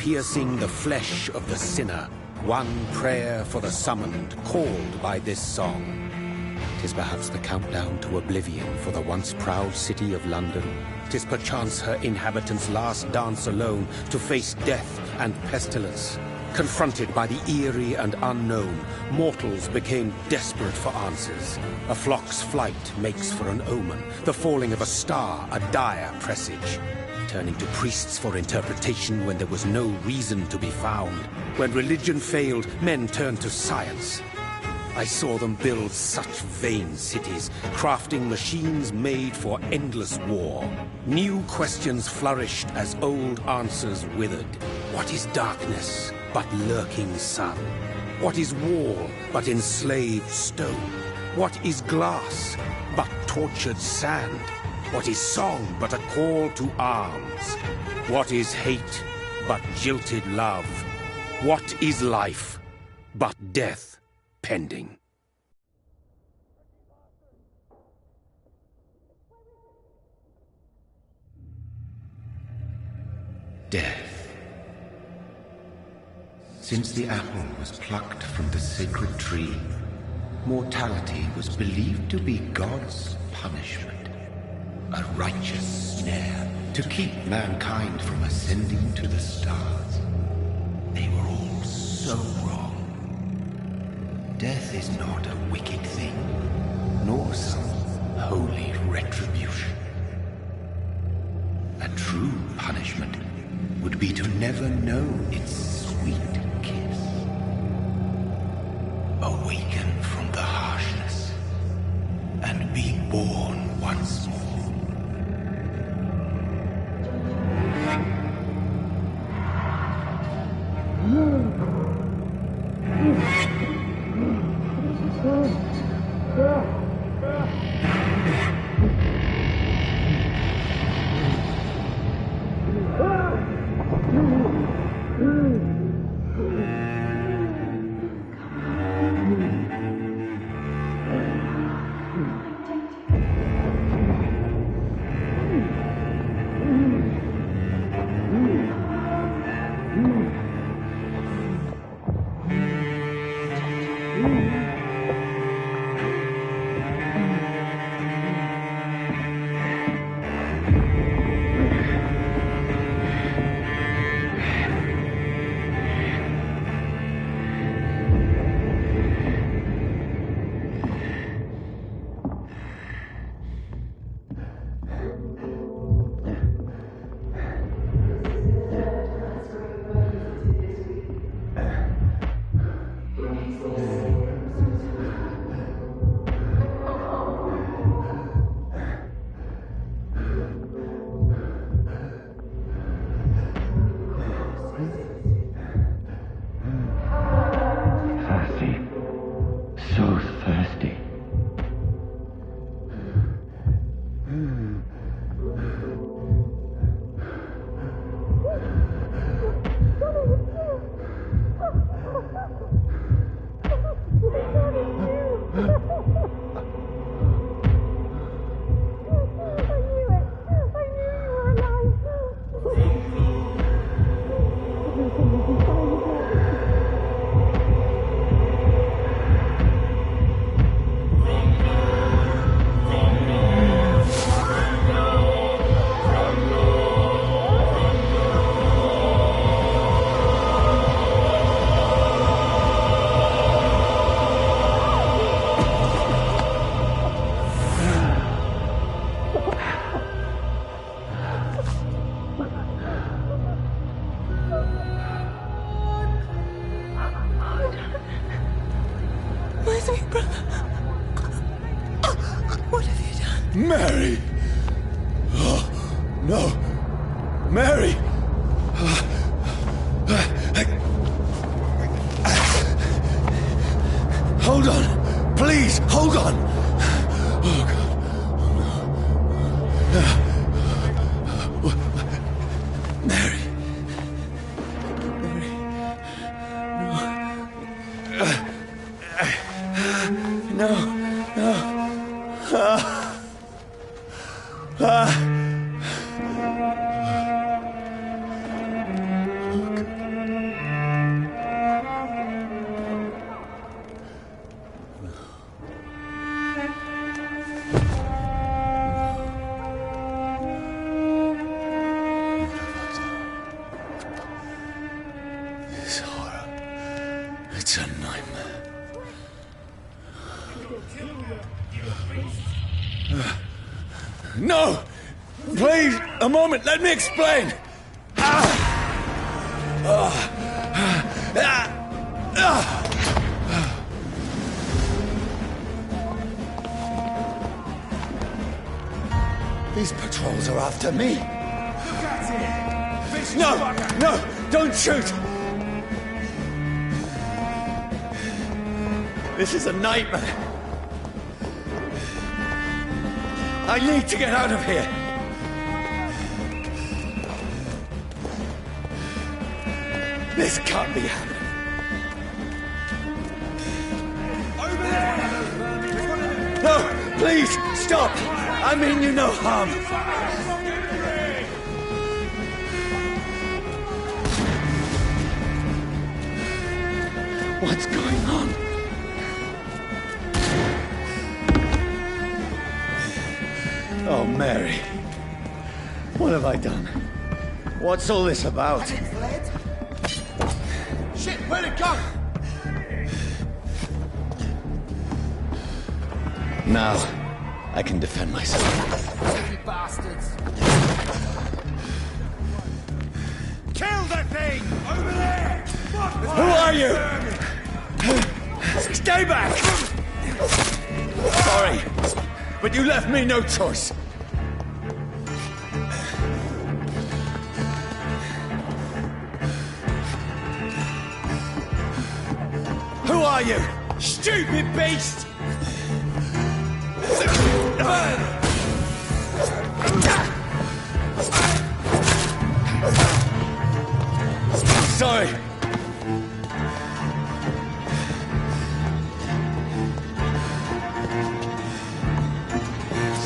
piercing the flesh of the sinner. One prayer for the summoned, called by this song. 'Tis perhaps the countdown to oblivion for the once proud city of London. 'Tis perchance her inhabitants' last dance alone to face death and pestilence. Confronted by the eerie and unknown, mortals became desperate for answers. A flock's flight makes for an omen, the falling of a star a dire presage. Turning to priests for interpretation when there was no reason to be found. When religion failed, men turned to science. I saw them build such vain cities, crafting machines made for endless war. New questions flourished as old answers withered. What is darkness but lurking sun? What is wall but enslaved stone? What is glass but tortured sand? What is song but a call to arms? What is hate but jilted love? What is life but death pending? Death. Since the apple was plucked from the sacred tree, mortality was believed to be God's punishment. A righteous snare to keep mankind from ascending to the stars. They were all so wrong. Death is not a wicked thing, nor some holy retribution. A true punishment would be to never know its sweet kiss. Awaken from the harshness and be born once more. Mary! Oh, no! Mary! Hold on! Please, hold on! Oh, God. Oh, no. Mary. Mary. No. No. No. It's a nightmare. No! Please, a moment, let me explain! These patrols are after me. Look at it! No! No! Don't shoot! This is a nightmare. I need to get out of here. This can't be happening. No, please, stop! I mean you no harm. What's going on? Oh, Mary. What have I done? What's all this about? Shit, where'd it go? Now, I can defend myself. You bastards! Kill that thing! Over there! Who are you? Stay back! Sorry, but you left me no choice. Who are you? Stupid beast! Sorry.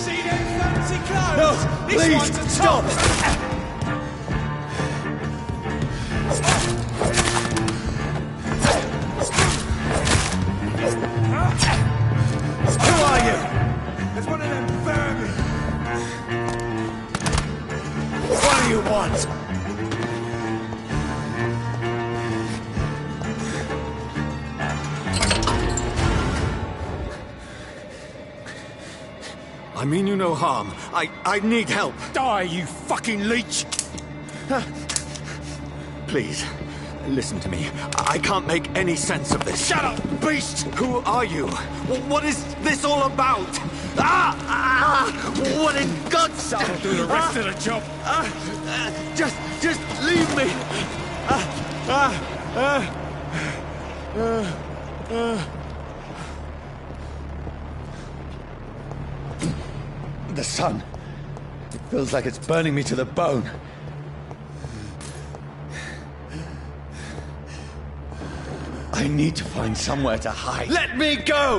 See them fancy clothes? No, This please, one's a stop! top. Who are you? There's one of them vermin. What do you want? I mean you no harm. I need help. Die, you fucking leech! Please, listen to me. I can't make any sense of this. Shut up, beast! Who are you? What is this all about? What in God's I'll do the rest of the job. Just leave me. The sun. It feels like it's burning me to the bone. I need to find somewhere to hide. Let me go!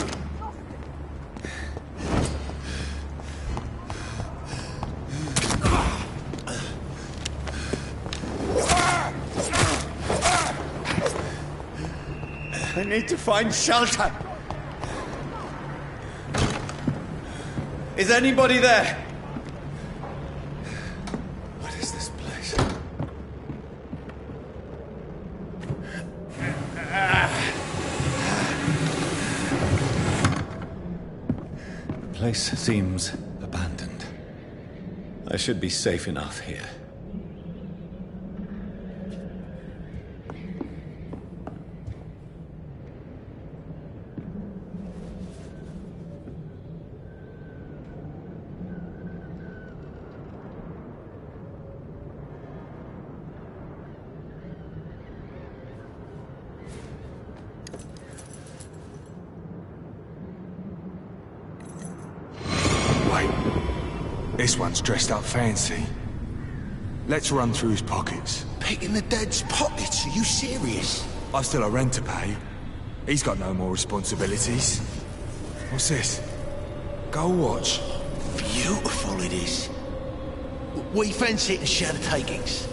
I need to find shelter. Is anybody there? What is this place? The place seems abandoned. I should be safe enough here. This one's dressed up fancy. Let's run through his pockets. Picking the dead's pockets? Are you serious? I've still a rent to pay. He's got no more responsibilities. What's this? Gold watch. Beautiful it is. We fancy it and share the takings.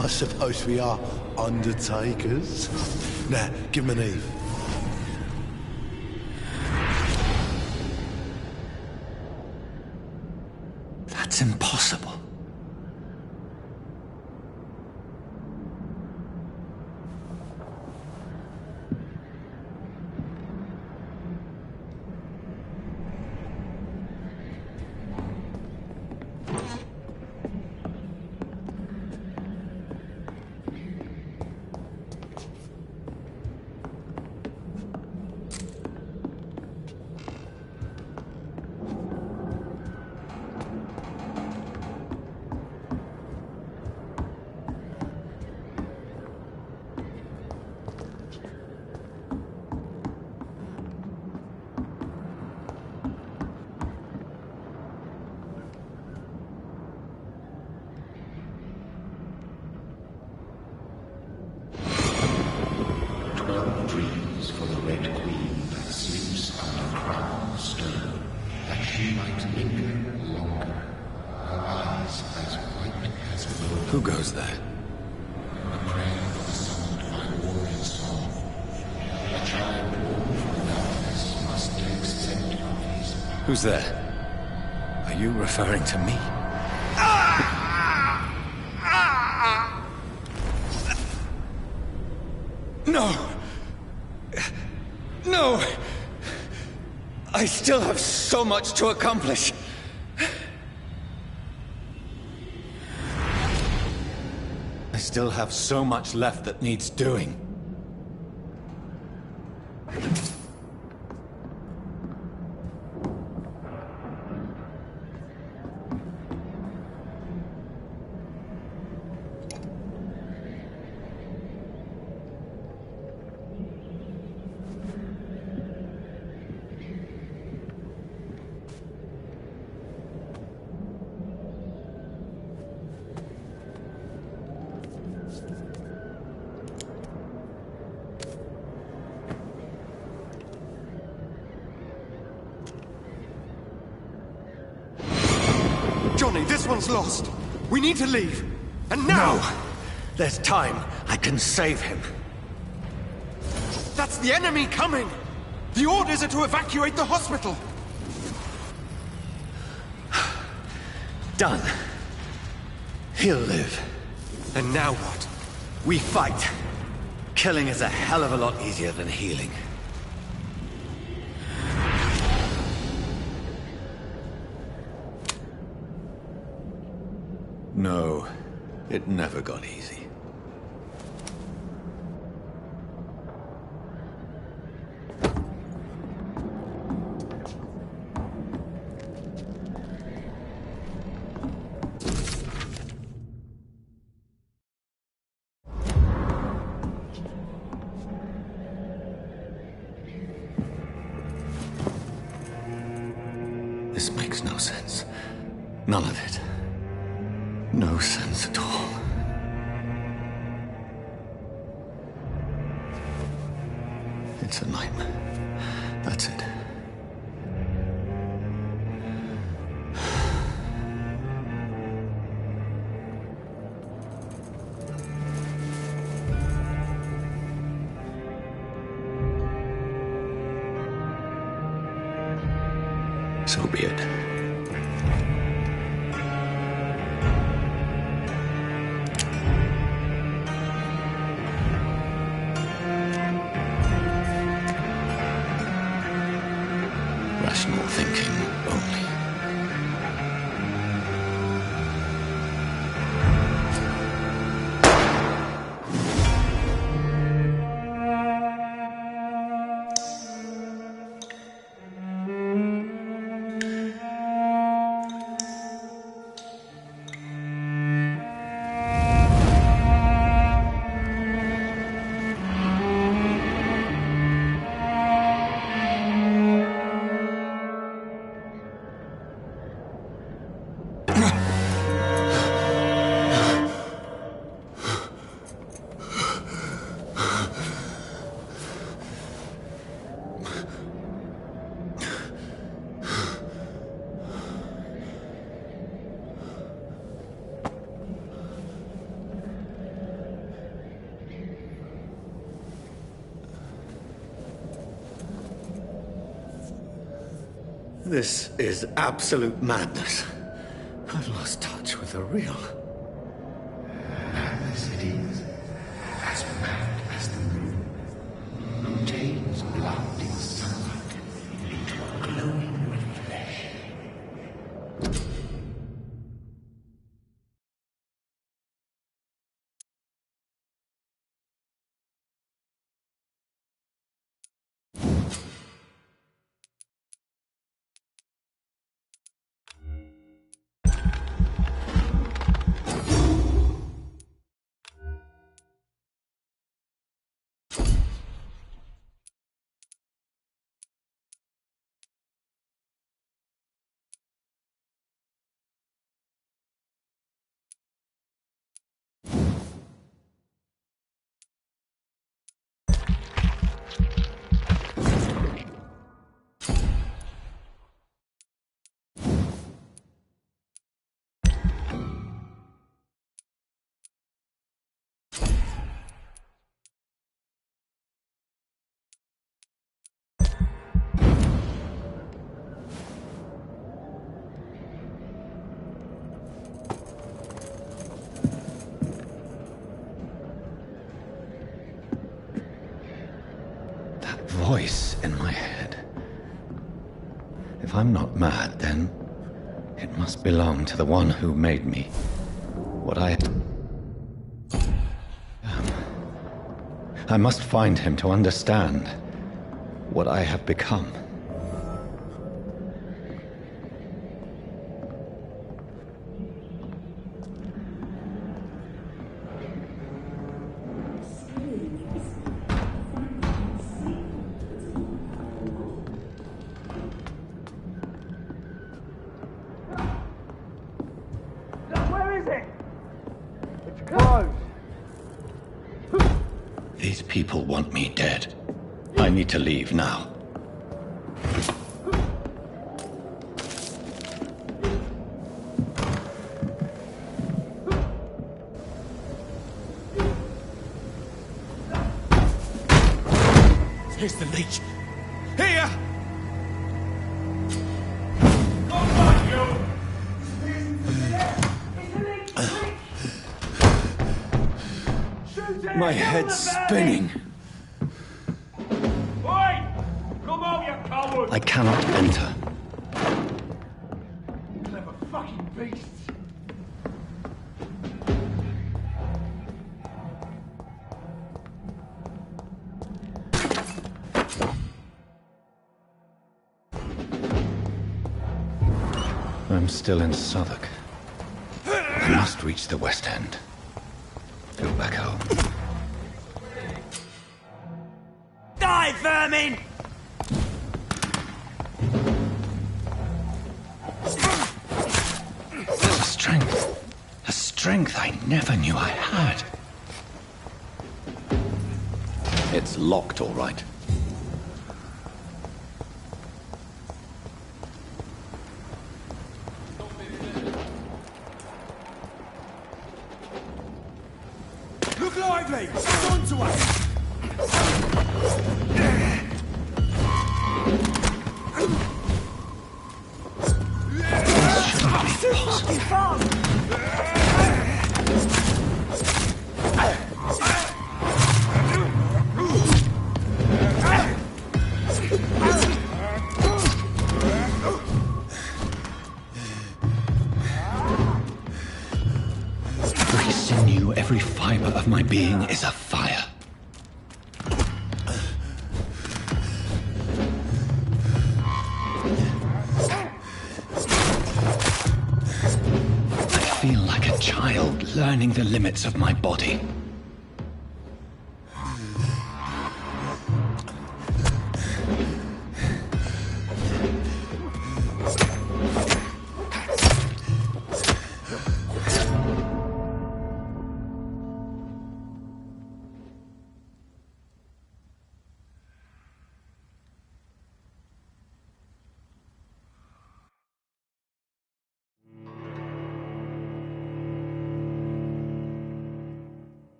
I suppose we are undertakers. Now, give him an Eve. That's impossible. decrees for the Red Queen that sleeps under crown stone, that she might linger longer, her eyes as white as gold. Who goes there? A prayer for the summoned by warrior song. A child born from darkness must take scent of his. Who's there? Are you referring to me? No! No! I still have so much to accomplish. I still have so much left that needs doing. Johnny, this one's lost. We need to leave. And now! No! There's time. I can save him. That's the enemy coming! The orders are to evacuate the hospital! Done. He'll live. And now what? We fight. Killing is a hell of a lot easier than healing. No, it never got easy. This makes no sense. None of it. No sense at all. It's a nightmare. That's it. So be it. Rational thinking only. This is absolute madness. I've lost touch with the real. Madness it is, as mad as the moon, contains blinding sunlight into a glowing with flesh. voice in my head. If I'm not mad, then it must belong to the one who made me what I am. I must find him to understand what I have become. These people want me dead. I need to leave now. Here's the leech. Here! My head's spinning. Come out, you coward! I cannot enter. Clever fucking beasts! I'm still in Southwark. I must reach the West End. Go back home. Die, vermin! There's a strength I never knew I had. It's locked, all right. Look lively! It's on to us! Every sinew, every fiber of my being is afire. I feel like a child learning the limits of my body.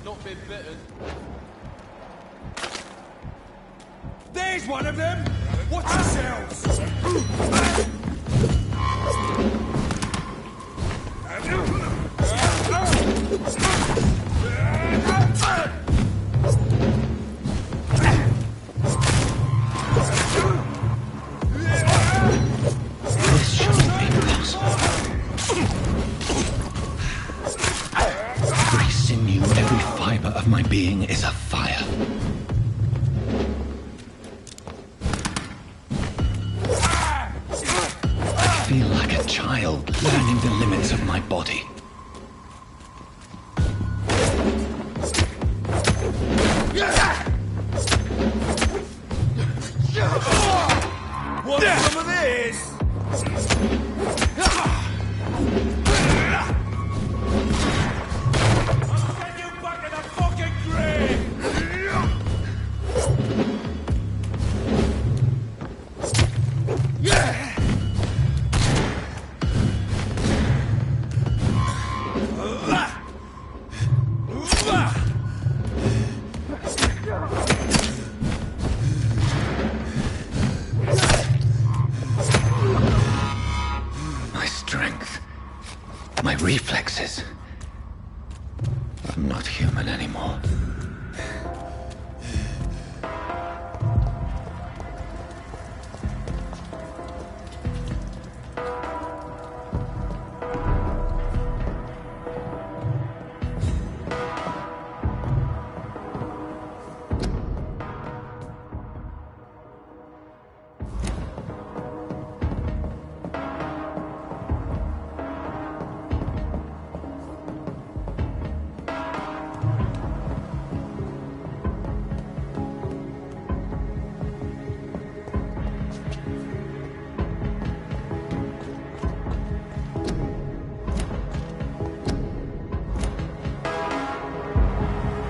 Not been bitten. There's one of them! Watch yourselves! This shouldn't be possible. Every sinew, every fiber of my being is afire. child learning the limits of my body. Want some of this? I'll send you back in the fucking grave! My strength, my reflexes. I'm not human anymore.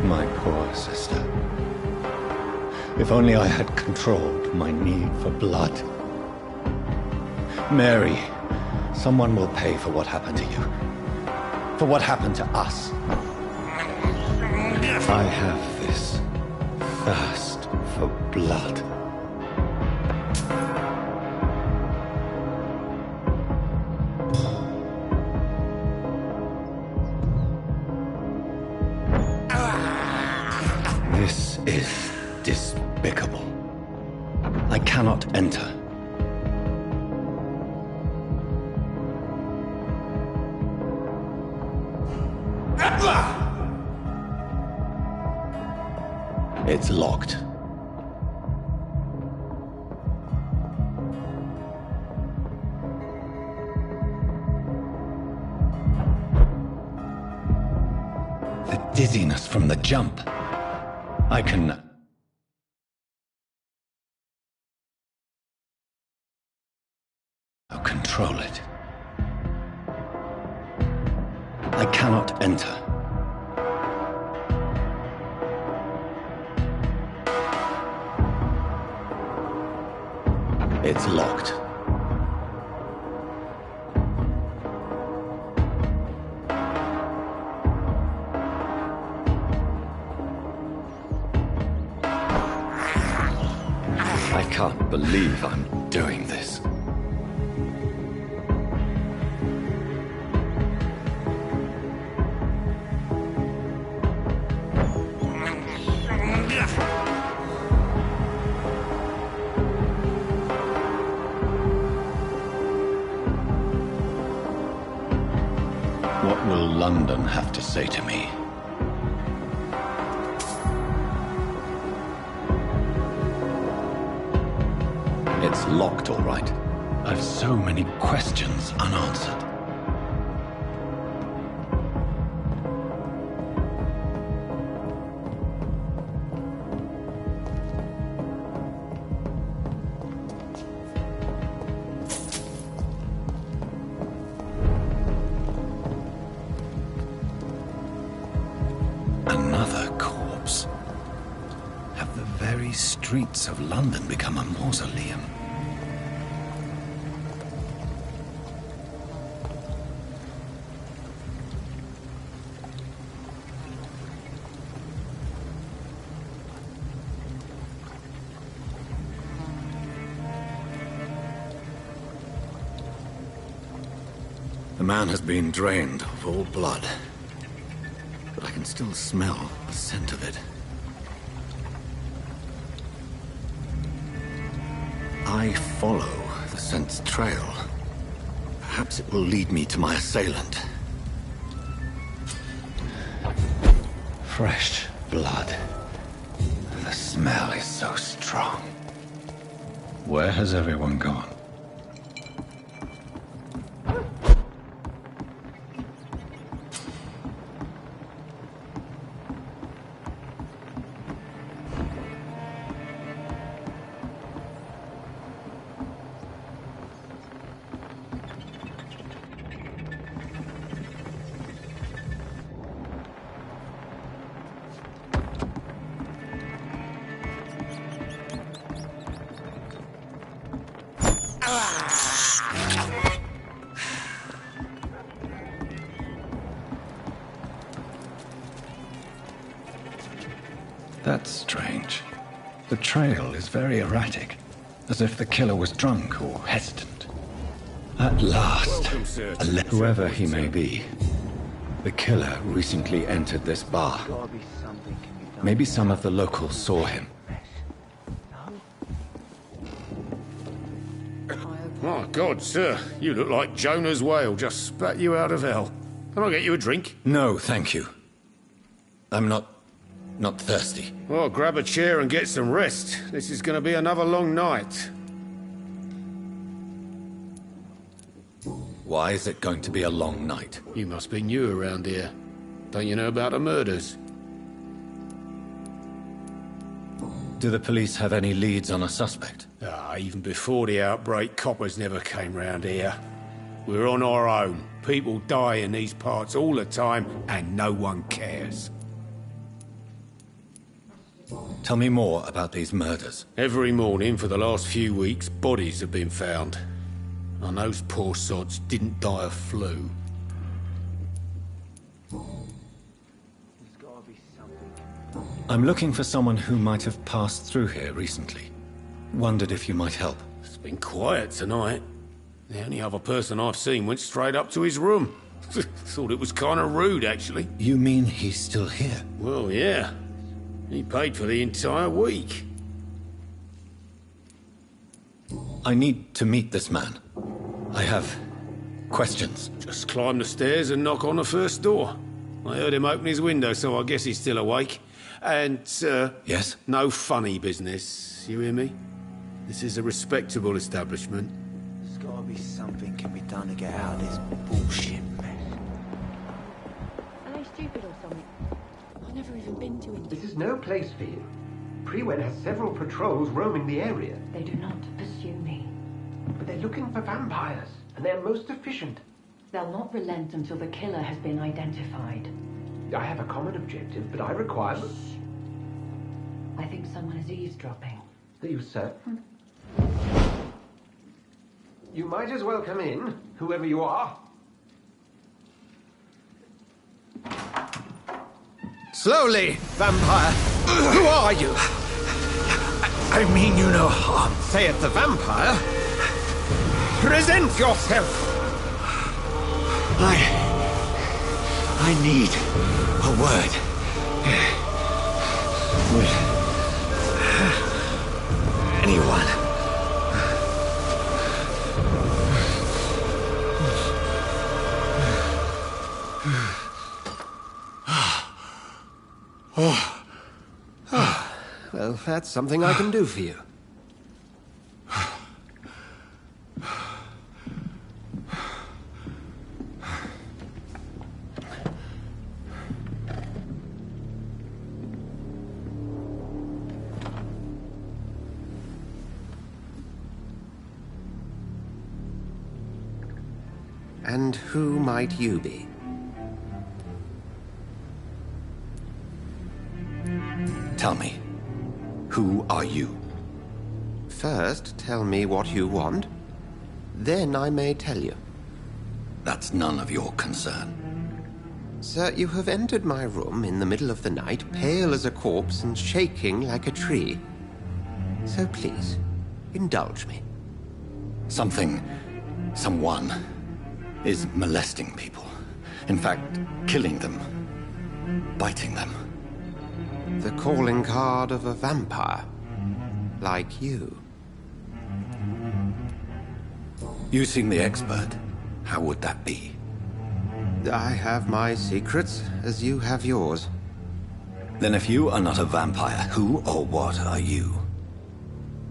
My poor sister. If only I had controlled my need for blood. Mary, someone will pay for what happened to you. For what happened to us. I have this thirst for blood. This is despicable. I cannot enter. It's locked. The dizziness from the jump. I can... I'll control it. I cannot enter. It's locked. I can't believe I'm doing this. What will London have to say to me? It's locked, all right. I've so many questions unanswered. Another corpse. Have the very streets of London become a mausoleum? The man has been drained of all blood, but I can still smell the scent of it. I follow the scent's trail. Perhaps it will lead me to my assailant. Fresh blood. The smell is so strong. Where has everyone gone? That's strange. The trail is very erratic, as if the killer was drunk or hesitant. At last, whoever he may be, the killer recently entered this bar. Maybe some of the locals saw him. My God, sir, you look like Jonah's whale just spat you out of hell. Can I get you a drink? No, thank you. I'm not thirsty. Well, grab a chair and get some rest. This is going to be another long night. Why is it going to be a long night? You must be new around here. Don't you know about the murders? Do the police have any leads on a suspect? Even before the outbreak, coppers never came round here. We're on our own. People die in these parts all the time, and no one cares. Tell me more about these murders. Every morning for the last few weeks, bodies have been found. And those poor sods didn't die of flu. I'm looking for someone who might have passed through here recently. Wondered if you might help. It's been quiet tonight. The only other person I've seen went straight up to his room. Thought it was kind of rude, actually. You mean he's still here? Well, yeah. He paid for the entire week. I need to meet this man. I have questions. Just climb the stairs and knock on the first door. I heard him open his window, so I guess he's still awake. And, Yes? no funny business. You hear me? This is a respectable establishment. There's gotta be something can be done to get out of this bullshit mess. Are they stupid or something? I've never even been to India. This is no place for you. Prewen has several patrols roaming the area. They do not pursue me. But they're looking for vampires, and they're most efficient. They'll not relent until the killer has been identified. I have a common objective, but I require... I think someone is eavesdropping. Are you certain? You might as well come in, whoever you are. Slowly, vampire. Who are you? I mean you no harm. Say it, the vampire. Present yourself. I need a word. With anyone. Well, that's something I can do for you. And who might you be? Tell me, who are you? First, tell me what you want. Then I may tell you. That's none of your concern. Sir, you have entered my room in the middle of the night, pale as a corpse and shaking like a tree. So please, indulge me. Someone is molesting people. In fact, killing them. Biting them. The calling card of a vampire. Like you. You seem the expert. How would that be? I have my secrets, as you have yours. Then if you are not a vampire, who or what are you?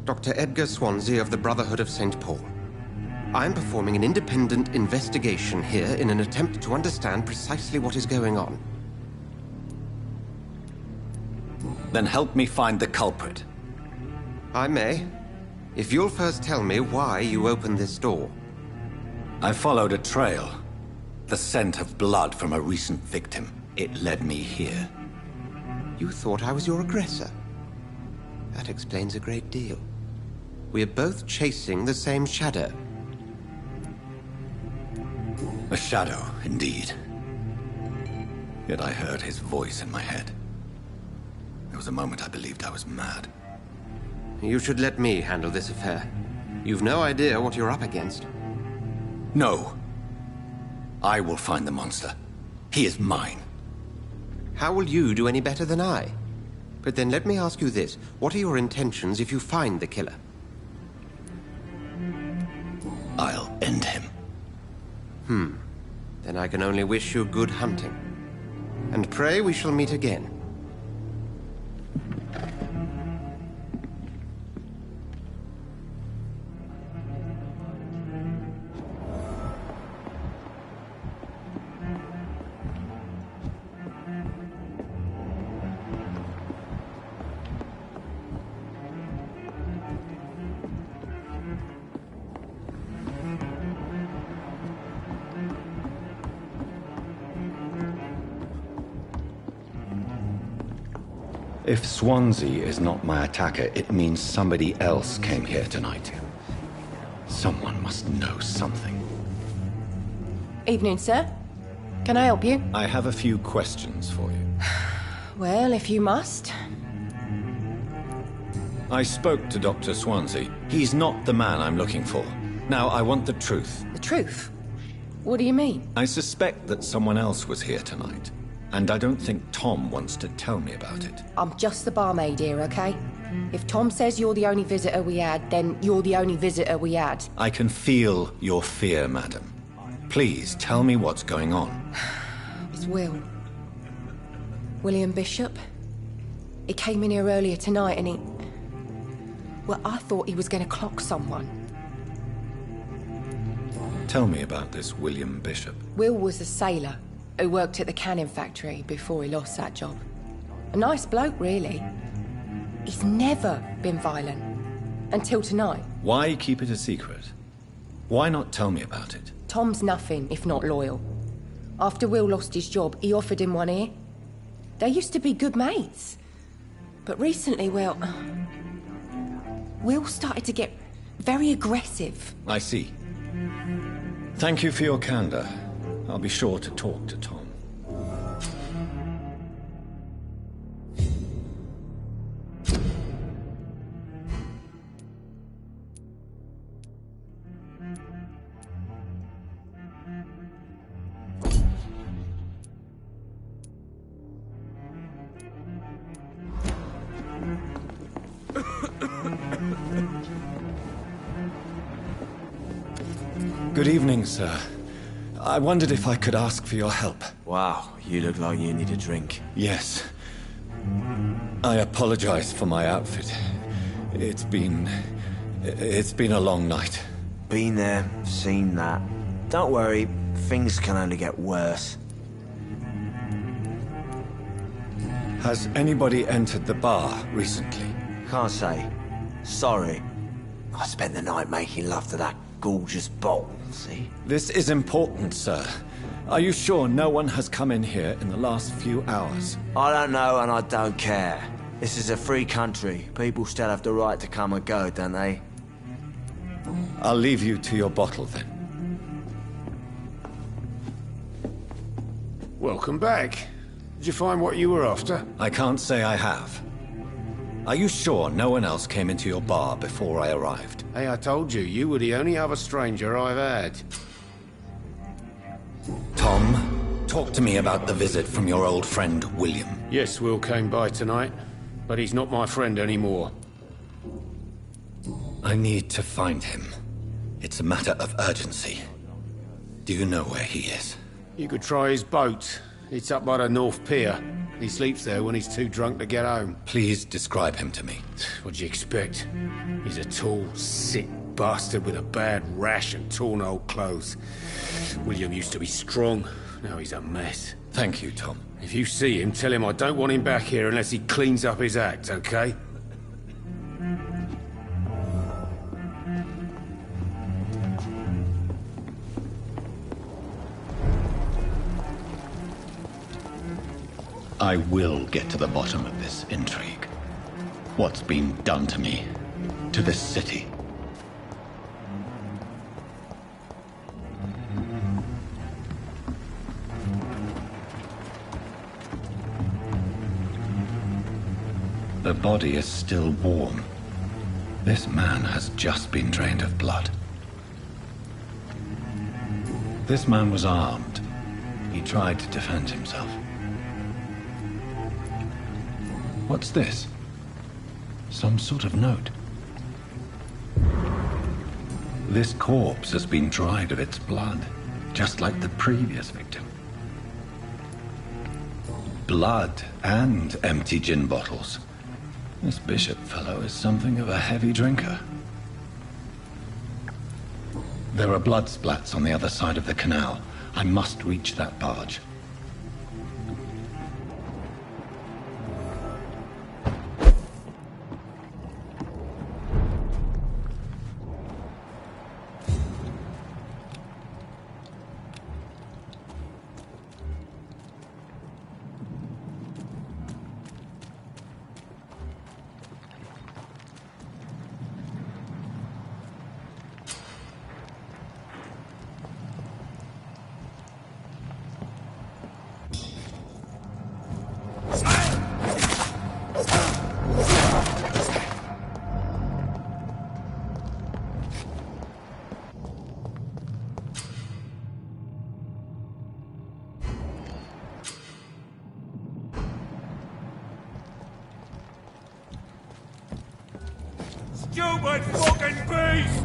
Dr. Edgar Swansea of the Brotherhood of St. Paul. I'm performing an independent investigation here in an attempt to understand precisely what is going on. Then help me find the culprit. I may, if you'll first tell me why you opened this door. I followed a trail. The scent of blood from a recent victim. It led me here. You thought I was your aggressor. That explains a great deal. We're both chasing the same shadow. A shadow, indeed. Yet I heard his voice in my head. There was a moment I believed I was mad. You should let me handle this affair. You've no idea what you're up against. No. I will find the monster. He is mine. How will you do any better than I? But then let me ask you this. What are your intentions if you find the killer? I'll end him. Then I can only wish you good hunting. And pray we shall meet again. If Swansea is not my attacker, it means somebody else came here tonight. Someone must know something. Evening, sir. Can I help you? I have a few questions for you. Well, if you must. I spoke to Dr. Swansea. He's not the man I'm looking for. Now, I want the truth. The truth? What do you mean? I suspect that someone else was here tonight. And I don't think Tom wants to tell me about it. I'm just the barmaid here, okay? If Tom says you're the only visitor we had, then you're the only visitor we had. I can feel your fear, madam. Please, tell me what's going on. It's Will. William Bishop. He came in here earlier tonight and he... Well, I thought he was going to clock someone. Tell me about this William Bishop. Will was a sailor who worked at the cannon factory before he lost that job. A nice bloke, really. He's never been violent. Until tonight. Why keep it a secret? Why not tell me about it? Tom's nothing if not loyal. After Will lost his job, he offered him one ear. They used to be good mates. But recently, well... Will started to get very aggressive. I see. Thank you for your candor. I'll be sure to talk to Tom. Good evening, sir. I wondered if I could ask for your help. Wow, you look like you need a drink. Yes. I apologize for my outfit. It's been a long night. Been there, seen that. Don't worry, things can only get worse. Has anybody entered the bar recently? Can't say. Sorry. I spent the night making love to that gorgeous bottle, see? This is important, sir. Are you sure no one has come in here in the last few hours? I don't know and I don't care. This is a free country. People still have the right to come and go, don't they? I'll leave you to your bottle, then. Welcome back. Did you find what you were after? I can't say I have. Are you sure no one else came into your bar before I arrived? Hey, I told you, you were the only other stranger I've had. Tom, talk to me about the visit from your old friend, William. Yes, Will came by tonight, but he's not my friend anymore. I need to find him. It's a matter of urgency. Do you know where he is? You could try his boat. It's up by the North Pier. He sleeps there when he's too drunk to get home. Please describe him to me. What'd you expect? He's a tall, sick bastard with a bad rash and torn old clothes. William used to be strong. Now he's a mess. Thank you, Tom. If you see him, tell him I don't want him back here unless he cleans up his act, okay? I will get to the bottom of this intrigue. What's been done to me, to this city. The body is still warm. This man has just been drained of blood. This man was armed. He tried to defend himself. What's this? Some sort of note. This corpse has been dried of its blood, just like the previous victim. Blood and empty gin bottles. This Bishop fellow is something of a heavy drinker. There are blood splats on the other side of the canal. I must reach that barge. Stupid fucking beast!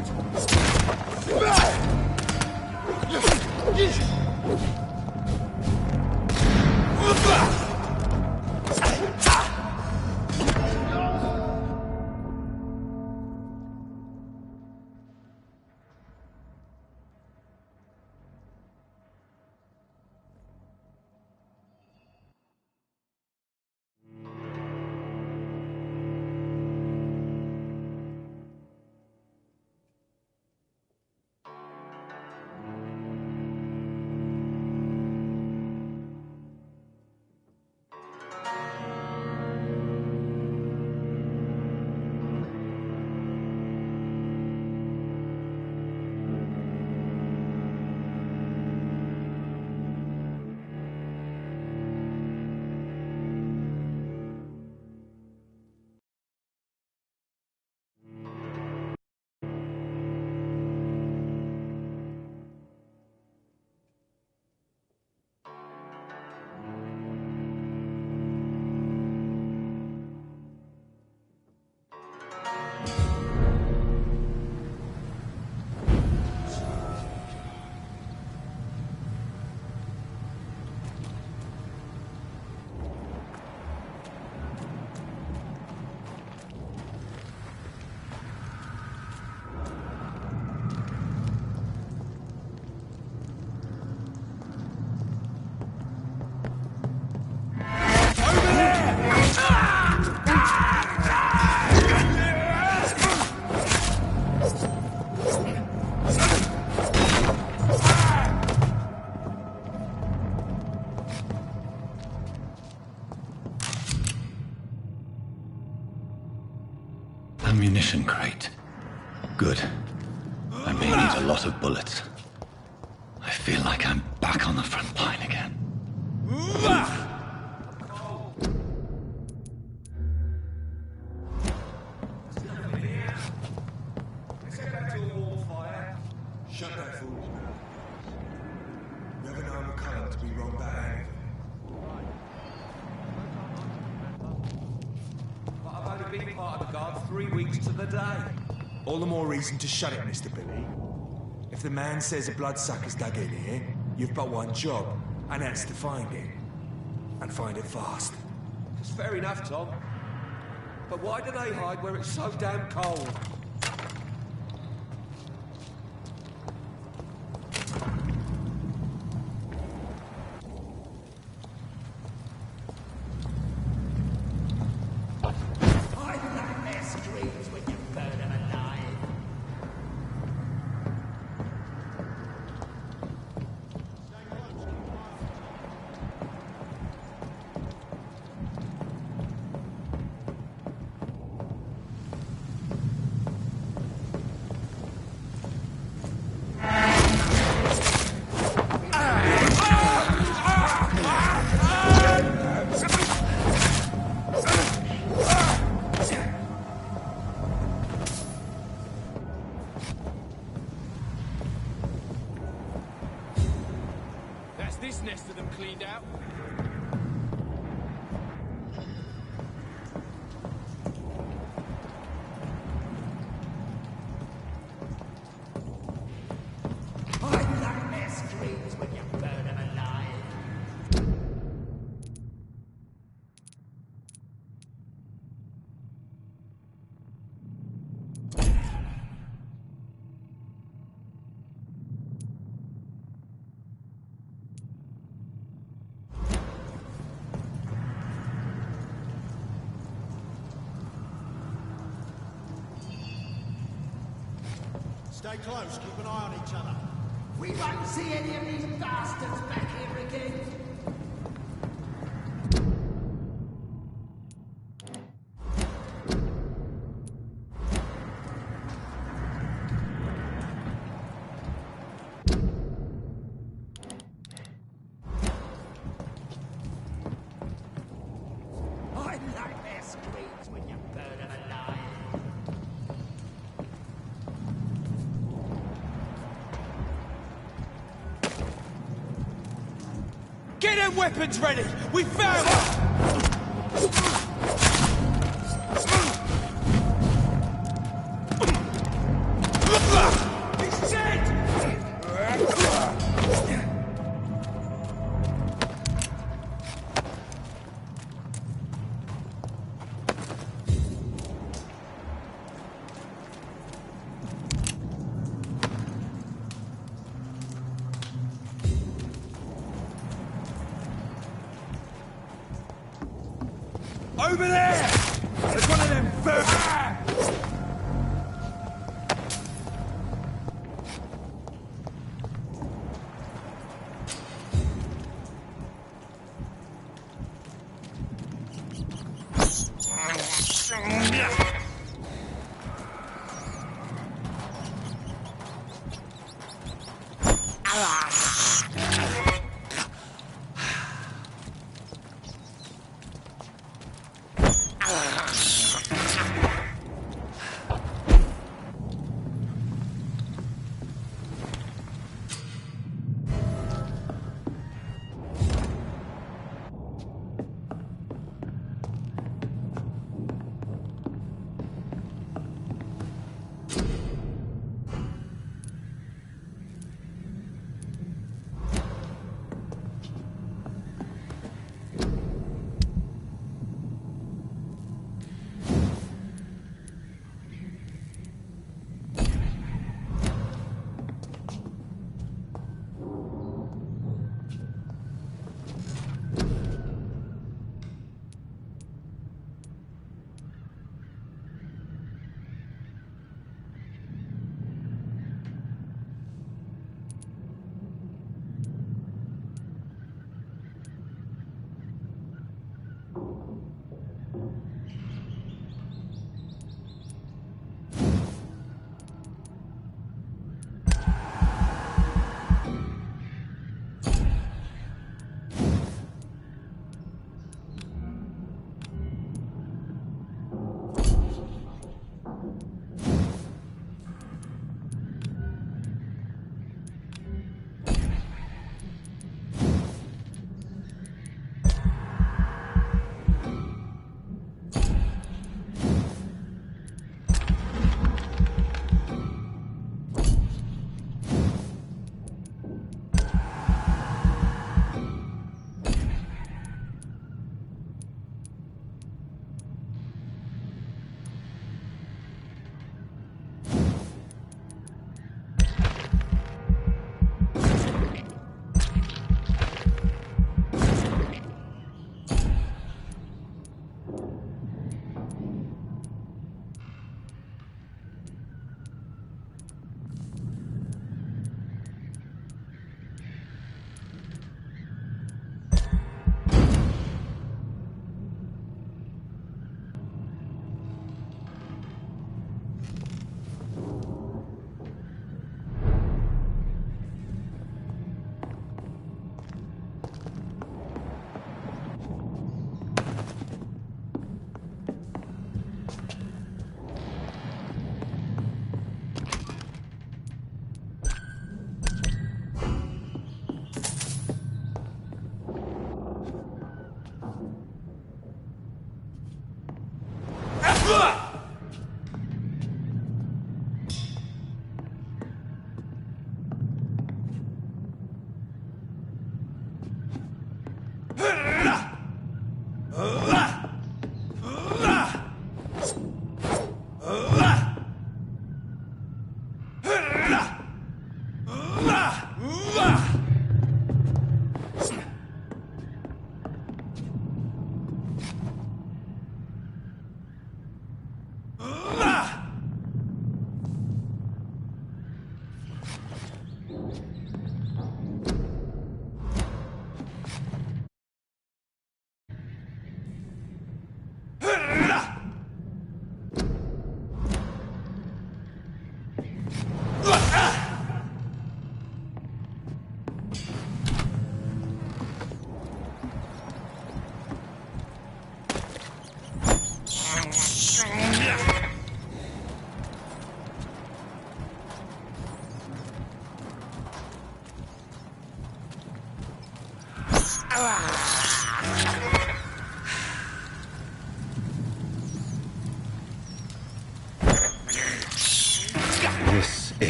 Ammunition crate. Good. I may need a lot of bullets. I feel like I'm back on the front line again. Shut that foolish mouth. Never known McCulloch to be wrong about anything. But I've only been part of the guard 3 weeks to the day. All the more reason to shut it, Mr. Billy. If the man says a bloodsucker's dug in here, you've but one job, and that's to find it. And find it fast. It's fair enough, Tom. But why do they hide where it's so damn cold? nest of them cleaned out. Stay close, keep an eye on each other. We won't see any of these bastards back here again. I like their screams when you burn them alive. Get them weapons ready! We found them! He's dead! Over there! There's one of them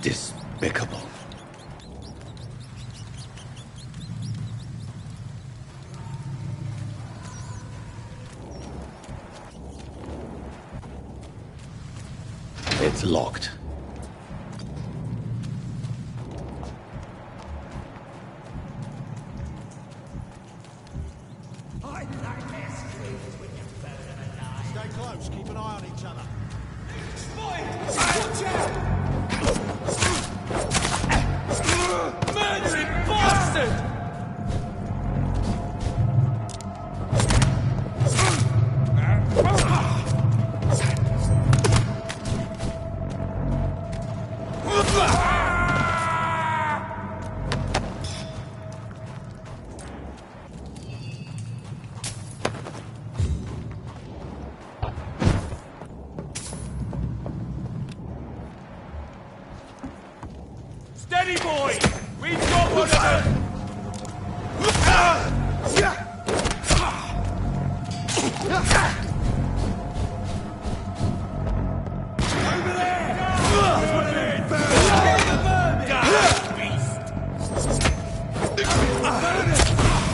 despicable. It's locked. Stay close, keep an eye on each other. Murdering bastard! Steady, boy! We've got one of them! Over there!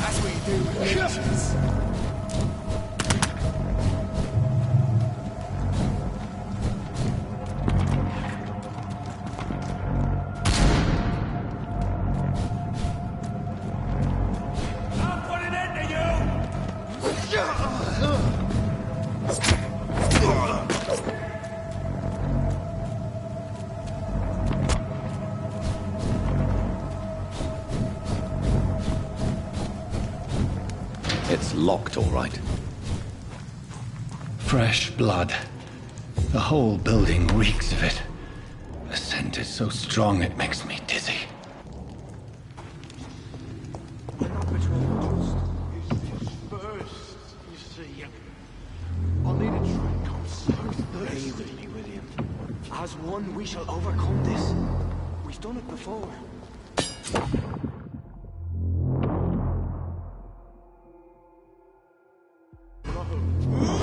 That's what you do with leeches. It's locked, all right. Fresh blood. The whole building reeks of it. The scent is so strong it makes me dizzy. First, you see, I'll need a drink. I'm so thirsty. Stay with me, William. As one, we shall overcome this. We've done it before.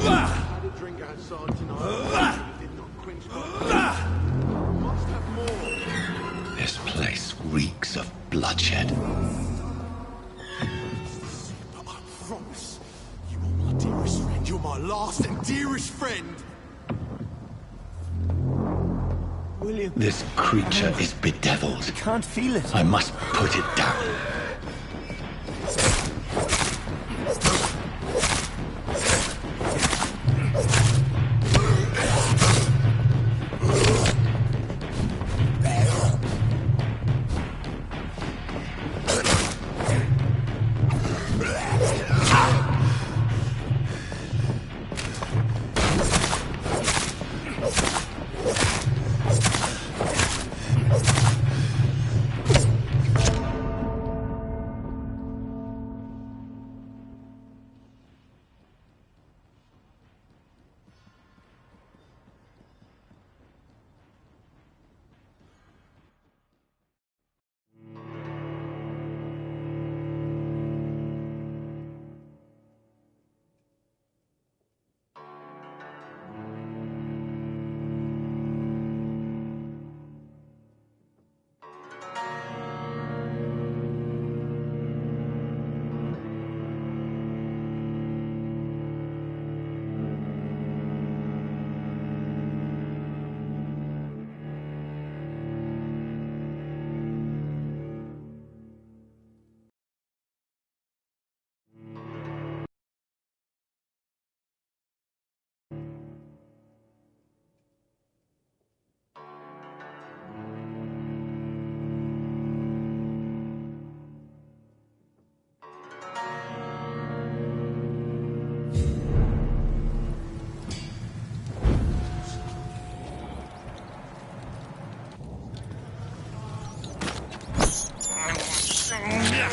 Had a drink outside tonight. Did not quench my must have more. This place reeks of bloodshed. But I promise, you are my dearest friend. You're my last and dearest friend. William. This creature is bedeviled. I can't feel it. I must put it down.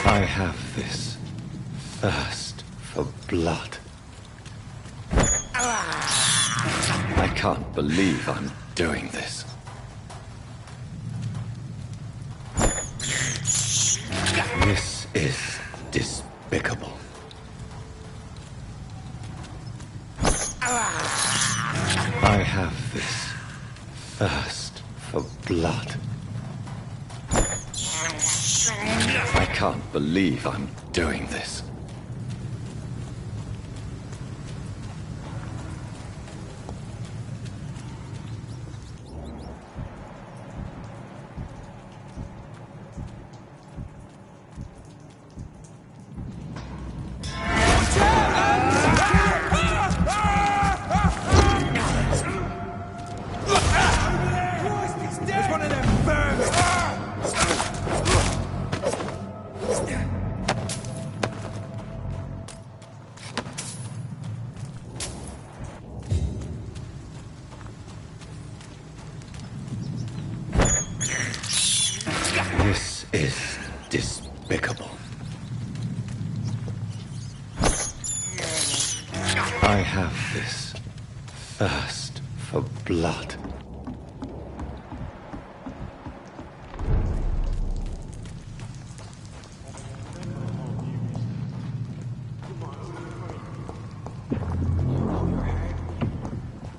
I have this thirst for blood. I can't believe I'm doing this. This is despicable. I have this thirst for blood. I can't believe I'm doing this. This is despicable. I have this thirst for blood.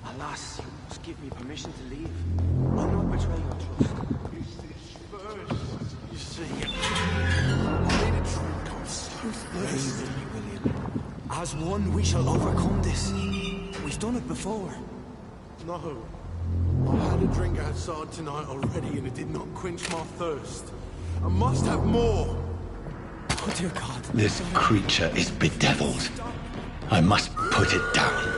Alas, you must give me permission to leave. I'll not betray your trust. Is this first? You see, I need a drink. I'm so thirsty, William. As one, we shall overcome this. We've done it before. No. I had a drink outside tonight already and it did not quench my thirst. I must have more. Oh, dear God. This creature is bedeviled. I must put it down.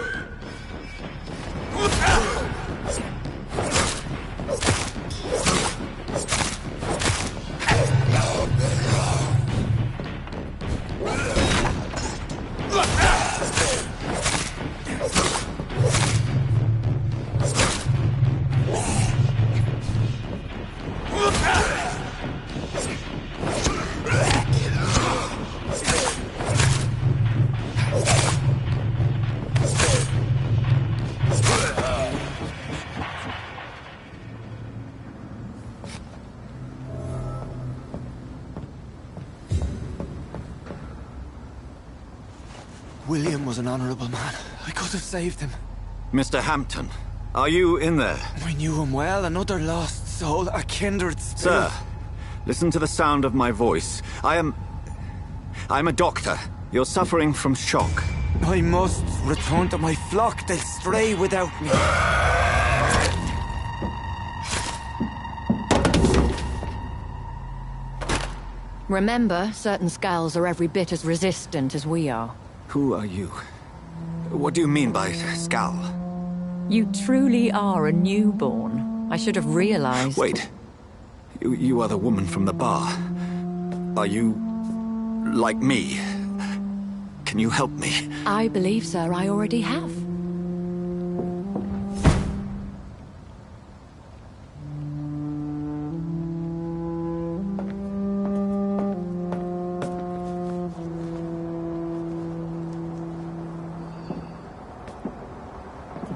William was an honorable man. I could have saved him. Mr. Hampton, are you in there? I knew him well, another lost soul, a kindred spirit. Sir, listen to the sound of my voice. I'm a doctor. You're suffering from shock. I must return to my flock. They'll stray without me. Remember, certain Skals are every bit as resistant as we are. Who are you? What do you mean by Skal? You truly are a newborn. I should have realized. Wait. You are the woman from the bar. Are you like me? Can you help me? I believe, sir, I already have.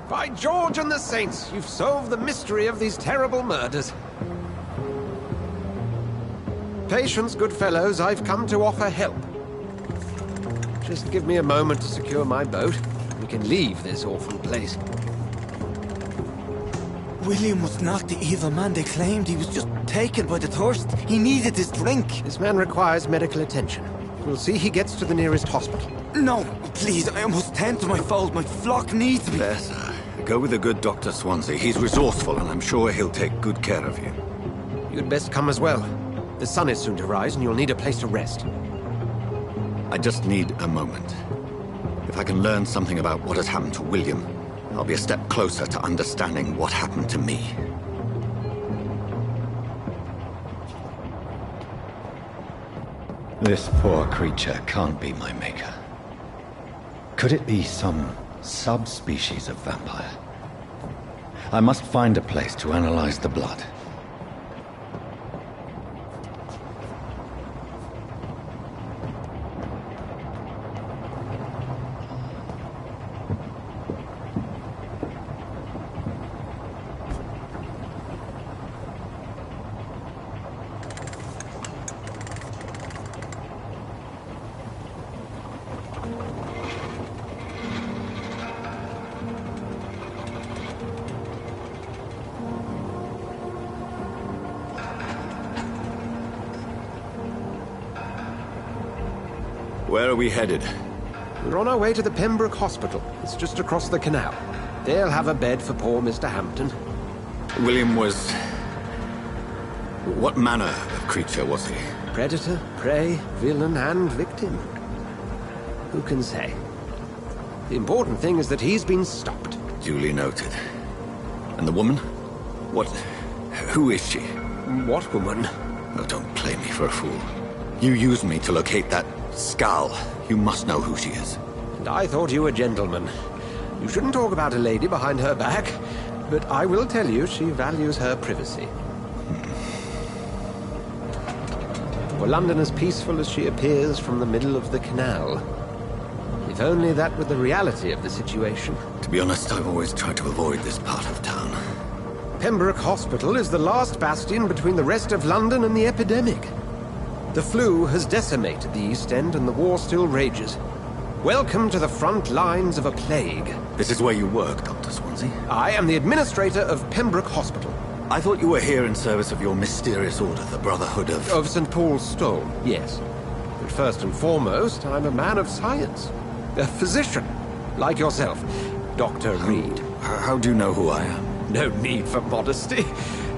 By George and the Saints, you've solved the mystery of these terrible murders. Patience, good fellows, I've come to offer help. Just give me a moment to secure my boat. We can leave this awful place. William was not the evil man they claimed. He was just taken by the thirst. He needed his drink. This man requires medical attention. We'll see he gets to the nearest hospital. No, please, I must tend to my fold. My flock needs me. There, sir. Go with the good Dr. Swansea. He's resourceful, and I'm sure he'll take good care of you. You'd best come as well. The sun is soon to rise, and you'll need a place to rest. I just need a moment. If I can learn something about what has happened to William, I'll be a step closer to understanding what happened to me. This poor creature can't be my maker. Could it be some subspecies of vampire? I must find a place to analyze the blood. Where are we headed? We're on our way to the Pembroke Hospital. It's just across the canal. They'll have a bed for poor Mr. Hampton. William was... What manner of creature was he? Predator, prey, villain, and victim. Who can say? The important thing is that he's been stopped. Duly noted. And the woman? What... who is she? What woman? Oh, don't play me for a fool. You used me to locate that Skal. You must know who she is. And I thought you a gentleman. You shouldn't talk about a lady behind her back, but I will tell you she values her privacy. Were London as peaceful as she appears from the middle of the canal? If only that were the reality of the situation. To be honest, I've always tried to avoid this part of town. Pembroke Hospital is the last bastion between the rest of London and the epidemic. The flu has decimated the East End and the war still rages. Welcome to the front lines of a plague. This is where you work, Dr. Swansea? I am the administrator of Pembroke Hospital. I thought you were here in service of your mysterious order, the Brotherhood of... Of St. Paul's Stone, yes. But first and foremost, I'm a man of science. A physician, like yourself, Dr. Reed. How do you know who I am? No need for modesty.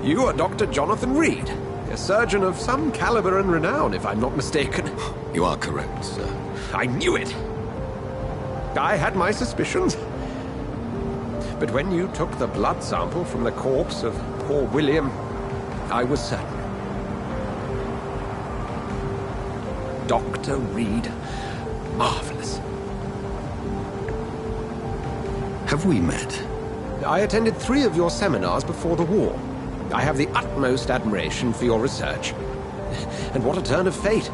You are Dr. Jonathan Reed, a surgeon of some caliber and renown, if I'm not mistaken. You are correct, sir. I knew it! I had my suspicions. But when you took the blood sample from the corpse of poor William, I was certain. Dr. Reed. Marvelous. Have we met? I attended 3 of your seminars before the war. I have the utmost admiration for your research. And what a turn of fate.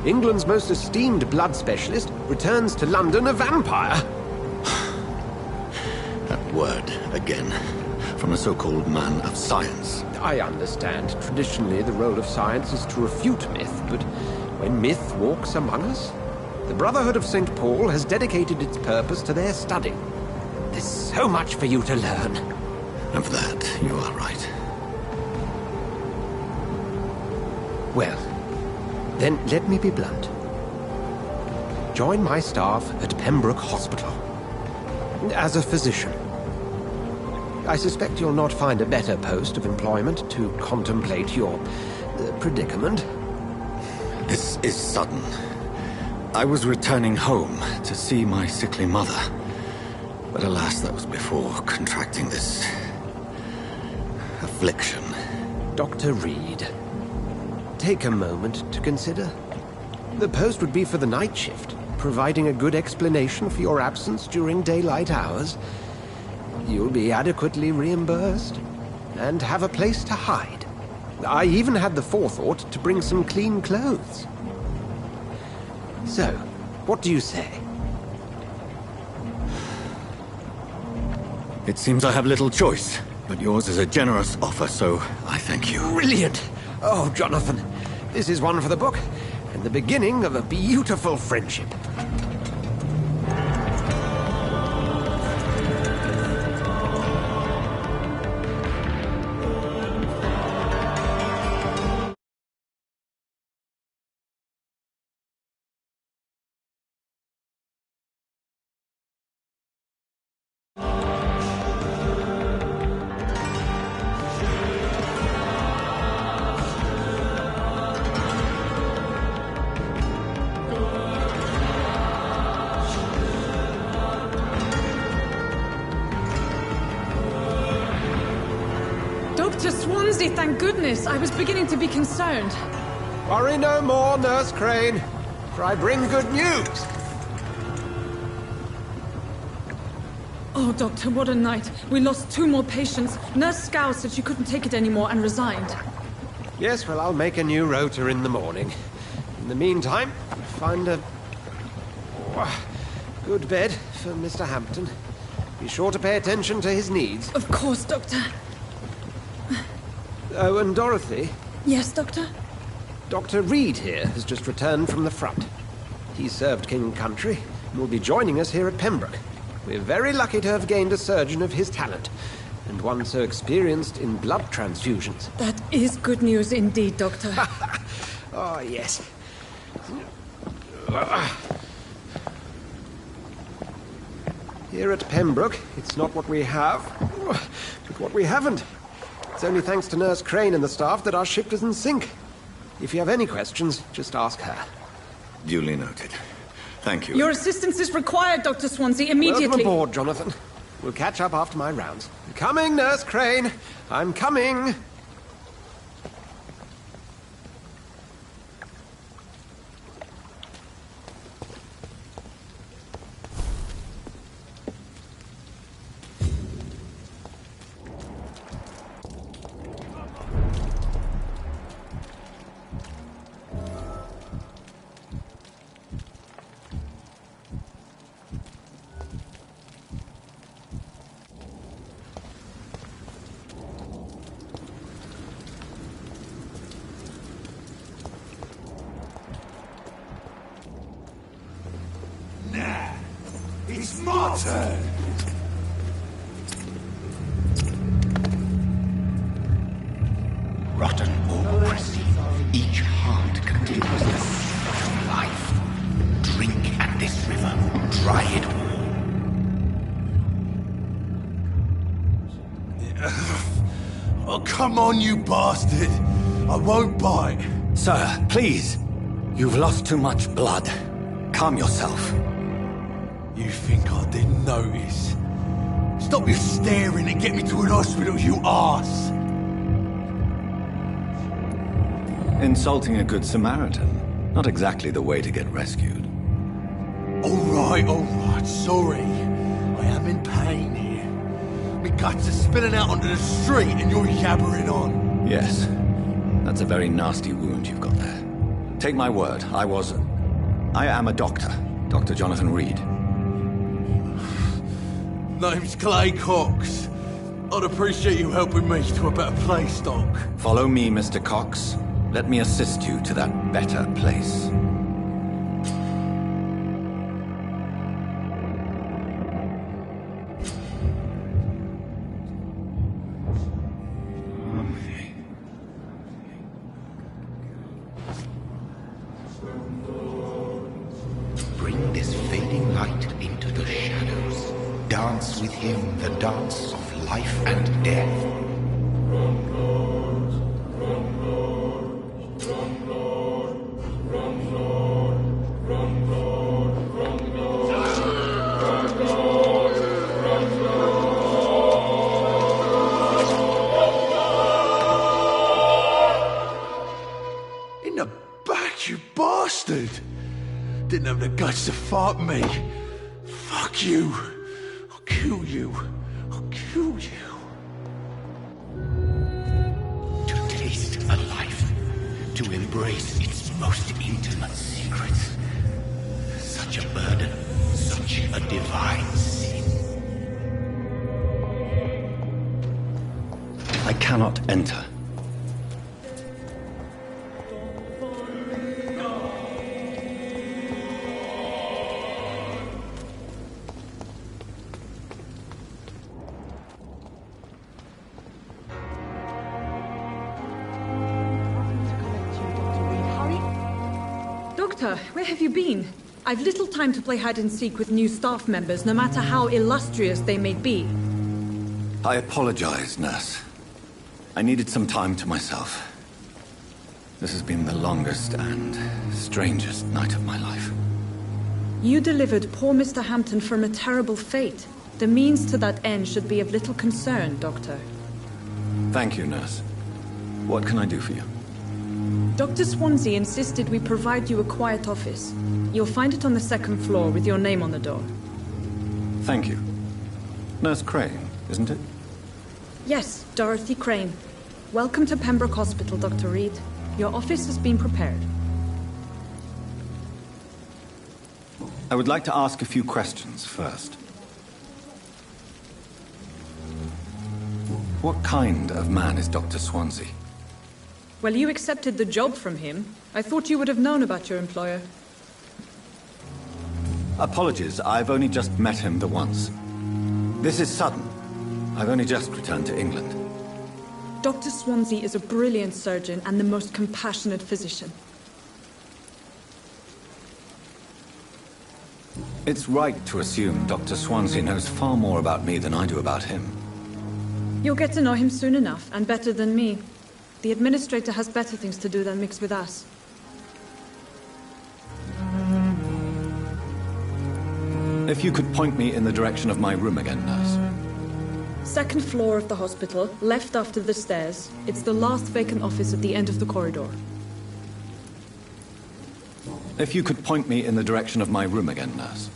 England's most esteemed blood specialist returns to London a vampire. That word, again. From a so-called man of science. I understand. Traditionally, the role of science is to refute myth, but when myth walks among us, the Brotherhood of St. Paul has dedicated its purpose to their study. There's so much for you to learn. Of that, you are right. Well, then let me be blunt. Join my staff at Pembroke Hospital. As a physician. I suspect you'll not find a better post of employment to contemplate your predicament. This is sudden. I was returning home to see my sickly mother. But alas, that was before contracting this... affliction. Dr. Reed, take a moment to consider. The post would be for the night shift, providing a good explanation for your absence during daylight hours. You'll be adequately reimbursed, and have a place to hide. I even had the forethought to bring some clean clothes. So, what do you say? It seems I have little choice, but yours is a generous offer, so I thank you. Brilliant! Oh, Jonathan, this is one for the book, and the beginning of a beautiful friendship. Dr. Swansea, thank goodness. I was beginning to be concerned. Worry no more, Nurse Crane, for I bring good news. Oh, Doctor, what a night. We lost 2 more patients. Nurse Skal said she couldn't take it anymore and resigned. Yes, well, I'll make a new rota in the morning. In the meantime, find a... good bed for Mr. Hampton. Be sure to pay attention to his needs. Of course, Doctor. Oh, and Dorothy? Yes, Doctor? Dr. Reed here has just returned from the front. He served King and Country and will be joining us here at Pembroke. We're very lucky to have gained a surgeon of his talent, and one so experienced in blood transfusions. That is good news indeed, Doctor. Oh, yes. Here at Pembroke, it's not what we have, but what we haven't. It's only thanks to Nurse Crane and the staff that our ship doesn't sink. If you have any questions, just ask her. Duly noted. Thank you. Your assistance is required, Dr. Swansea, immediately. Welcome aboard, Jonathan. We'll catch up after my rounds. I'm coming, Nurse Crane. I'm coming. It's my turn! Rotten autocracy. Each heart continues the seed of life. Drink at this river. Dry it all. Oh, come on, you bastard! I won't bite. Sir, please. You've lost too much blood. Calm yourself. You think I didn't notice? Stop your staring and get me to an hospital, you arse! Insulting a good Samaritan. Not exactly the way to get rescued. Alright, sorry. I am in pain here. My guts are spilling out onto the street and you're yabbering on. Yes. That's a very nasty wound you've got there. Take my word, I am a doctor. Dr. Jonathan Reed. Name's Clay Cox. I'd appreciate you helping me to a better place, Doc. Follow me, Mr. Cox. Let me assist you to that better place. Bring this fading light into the shadows. Dance with him the dance of life and death. In the back, you bastard! Didn't have the guts to fight me. Fuck you. I'll kill you. I'll kill you. To taste a life. To embrace its most intimate secrets. Such a burden. Such a divine sin. I cannot enter. Doctor, where have you been? I've little time to play hide and seek with new staff members, no matter how illustrious they may be. I apologize, nurse. I needed some time to myself. This has been the longest and strangest night of my life. You delivered poor Mr. Hampton from a terrible fate. The means to that end should be of little concern, Doctor. Thank you, nurse. What can I do for you? Dr. Swansea insisted we provide you a quiet office. You'll find it on the second floor with your name on the door. Thank you. Nurse Crane, isn't it? Yes, Dorothy Crane. Welcome to Pembroke Hospital, Dr. Reed. Your office has been prepared. I would like to ask a few questions first. What kind of man is Dr. Swansea? Well, you accepted the job from him. I thought you would have known about your employer. Apologies, I've only just met him the once. This is sudden. I've only just returned to England. Dr. Swansea is a brilliant surgeon and the most compassionate physician. It's right to assume Dr. Swansea knows far more about me than I do about him. You'll get to know him soon enough, and better than me. The Administrator has better things to do than mix with us. If you could point me in the direction of my room again, nurse. Second floor of the hospital, left after the stairs. It's the last vacant office at the end of the corridor. If you could point me in the direction of my room again, nurse.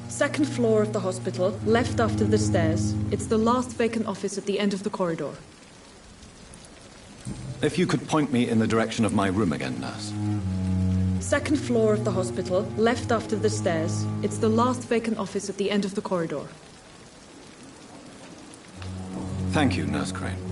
Second floor of the hospital, left after the stairs. It's the last vacant office at the end of the corridor. If you could point me in the direction of my room again, nurse. Second floor of the hospital, left after the stairs. It's the last vacant office at the end of the corridor. Thank you, Nurse Crane.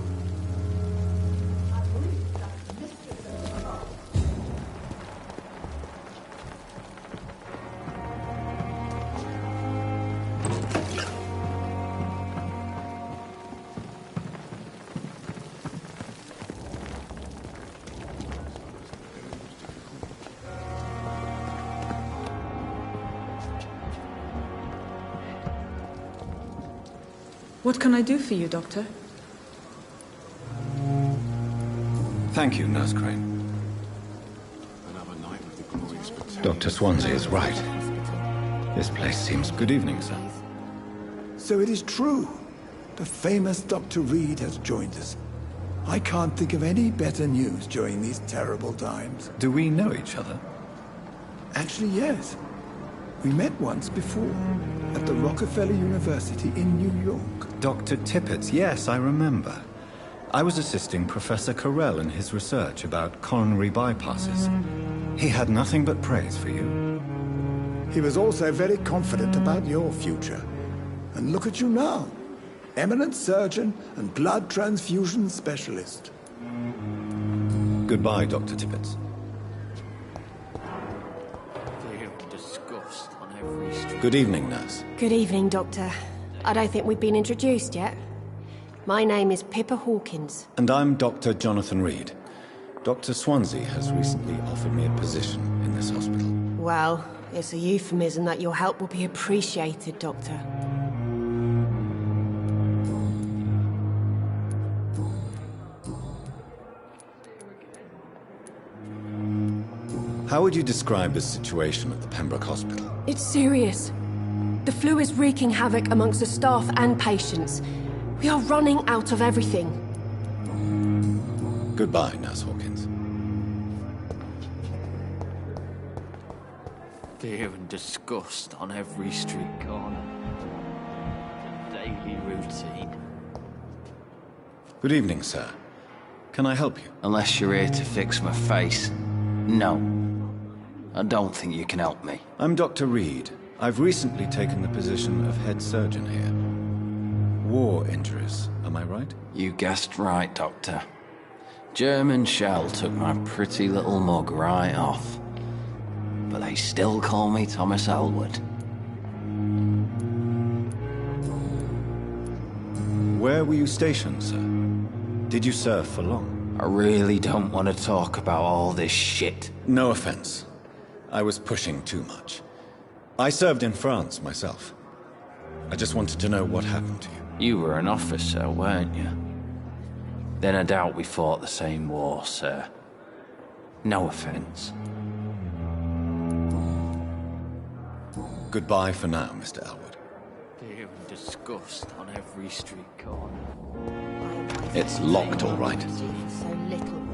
What can I do for you, Doctor? Thank you, Nurse Crane. Dr. Swansea is right. This place seems... Good evening, sir. So it is true. The famous Dr. Reed has joined us. I can't think of any better news during these terrible times. Do we know each other? Actually, yes. We met once before, at the Rockefeller University in New York. Dr. Tippett, yes, I remember. I was assisting Professor Carell in his research about coronary bypasses. He had nothing but praise for you. He was also very confident about your future. And look at you now. Eminent surgeon and blood transfusion specialist. Goodbye, Dr. Tippett. Good evening, nurse. Good evening, Doctor. I don't think we've been introduced yet. My name is Pippa Hawkins. And I'm Dr. Jonathan Reed. Dr. Swansea has recently offered me a position in this hospital. Well, it's a euphemism that your help will be appreciated, Doctor. How would you describe the situation at the Pembroke Hospital? It's serious. The flu is wreaking havoc amongst the staff and patients. We are running out of everything. Goodbye, Nurse Hawkins. Fear and disgust on every street corner. The daily routine. Good evening, sir. Can I help you? Unless you're here to fix my face. No. I don't think you can help me. I'm Dr. Reed. I've recently taken the position of head surgeon here. War injuries, am I right? You guessed right, Doctor. German shell took my pretty little mug right off. But they still call me Thomas Elwood. Where were you stationed, sir? Did you serve for long? I really don't want to talk about all this shit. No offense. I was pushing too much. I served in France myself. I just wanted to know what happened to you. You were an officer, weren't you? Then I doubt we fought the same war, sir. No offense. Goodbye for now, Mr. Elwood. Fear and disgust on every street corner. It's locked, all right. So little.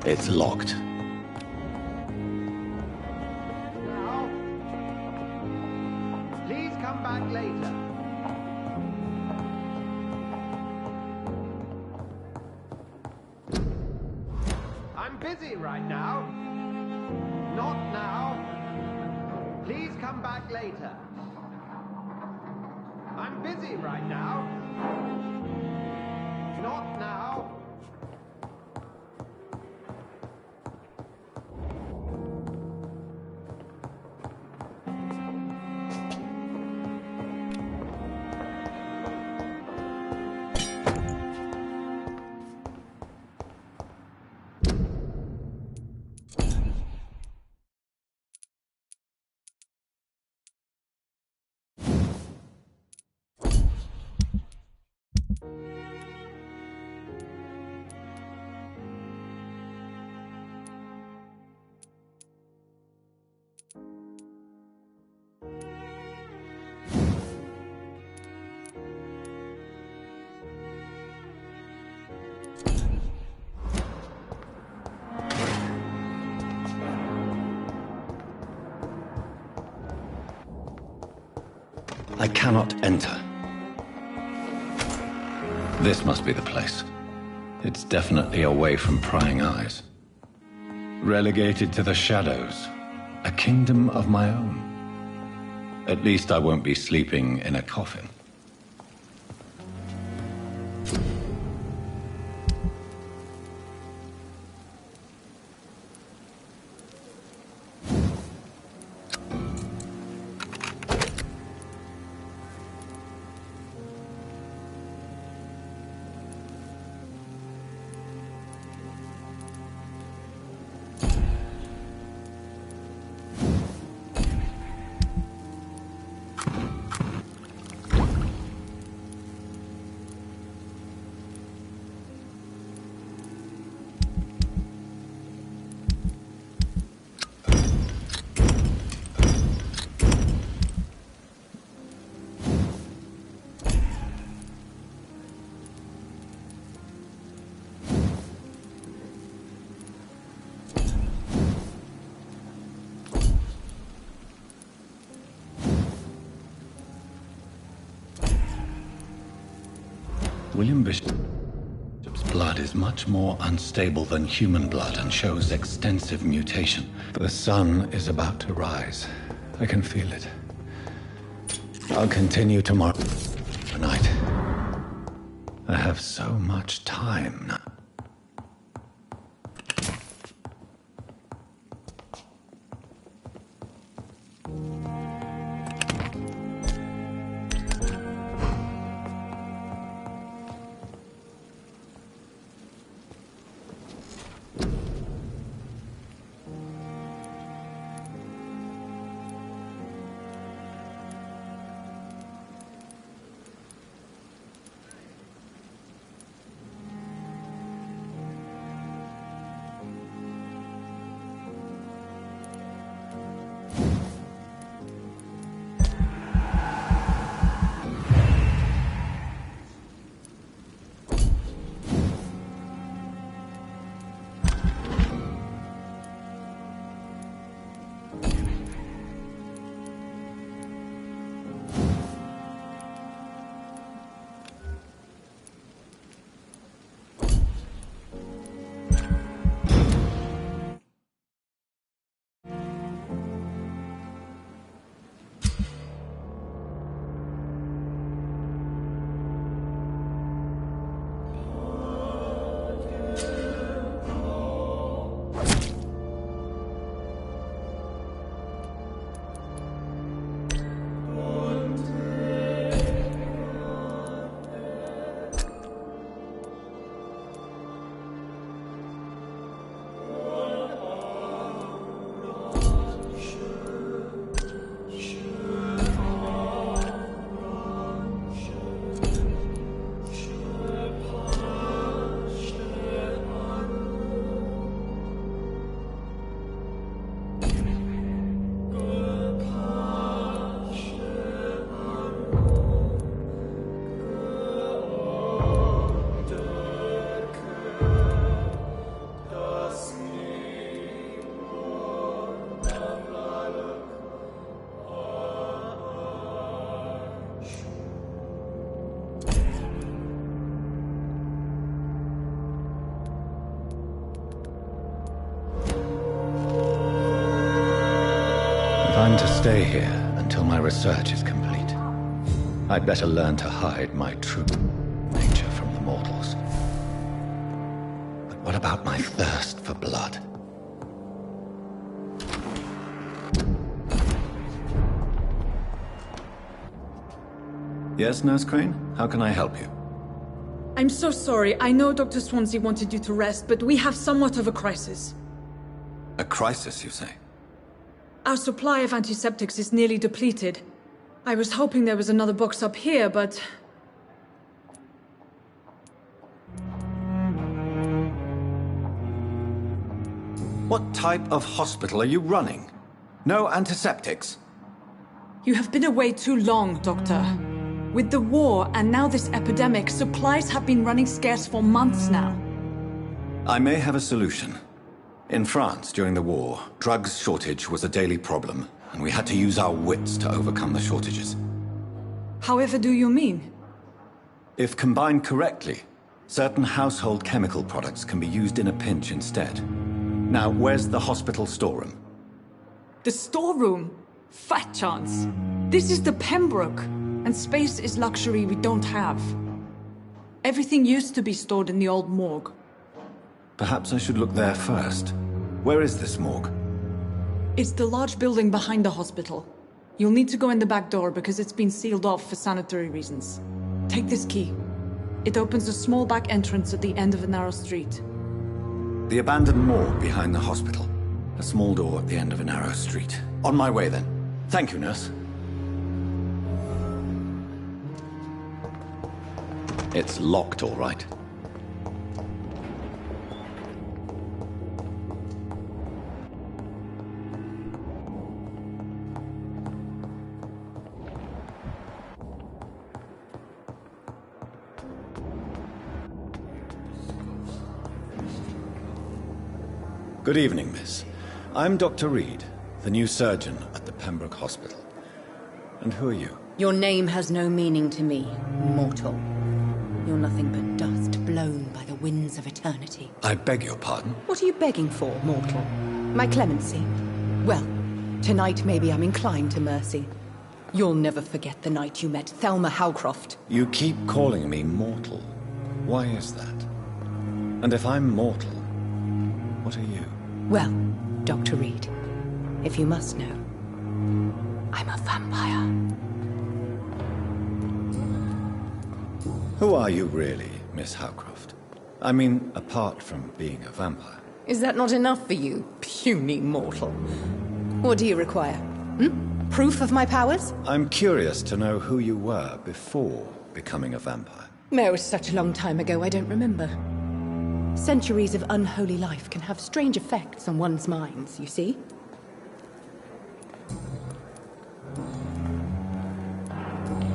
It's locked. Please come back later. I'm busy right now. Not now. Please come back later. I'm busy right now. Not now. I cannot enter. This must be the place. It's definitely away from prying eyes. Relegated to the shadows. A kingdom of my own. At least I won't be sleeping in a coffin. William Bishop's blood is much more unstable than human blood and shows extensive mutation. The sun is about to rise. I can feel it. I'll continue tomorrow night. I have so much time now. I'm to stay here until my research is complete. I'd better learn to hide my true nature from the mortals. But what about my thirst for blood? Yes, Nurse Crane? How can I help you? I'm so sorry. I know Dr. Swansea wanted you to rest, but we have somewhat of a crisis. A crisis, you say? Our supply of antiseptics is nearly depleted. I was hoping there was another box up here, but... What type of hospital are you running? No antiseptics? You have been away too long, Doctor. With the war and now this epidemic, supplies have been running scarce for months now. I may have a solution. In France, during the war, drugs shortage was a daily problem, and we had to use our wits to overcome the shortages. However do you mean? If combined correctly, certain household chemical products can be used in a pinch instead. Now, where's the hospital storeroom? The storeroom? Fat chance. This is the Pembroke, and space is luxury we don't have. Everything used to be stored in the old morgue. Perhaps I should look there first. Where is this morgue? It's the large building behind the hospital. You'll need to go in the back door because it's been sealed off for sanitary reasons. Take this key. It opens a small back entrance at the end of a narrow street. The abandoned morgue behind the hospital. A small door at the end of a narrow street. On my way then. Thank you, nurse. It's locked, all right. Good evening, miss. I'm Dr. Reed, the new surgeon at the Pembroke Hospital. And who are you? Your name has no meaning to me, mortal. You're nothing but dust blown by the winds of eternity. I beg your pardon? What are you begging for, mortal? My clemency? Well, tonight maybe I'm inclined to mercy. You'll never forget the night you met Thelma Howcroft. You keep calling me mortal. Why is that? And if I'm mortal, what are you? Well, Dr. Reed, if you must know, I'm a vampire. Who are you really, Miss Howcroft? I mean, apart from being a vampire. Is that not enough for you, puny mortal? What do you require? Proof of my powers? I'm curious to know who you were before becoming a vampire. No, it was such a long time ago, I don't remember. Centuries of unholy life can have strange effects on one's minds, you see?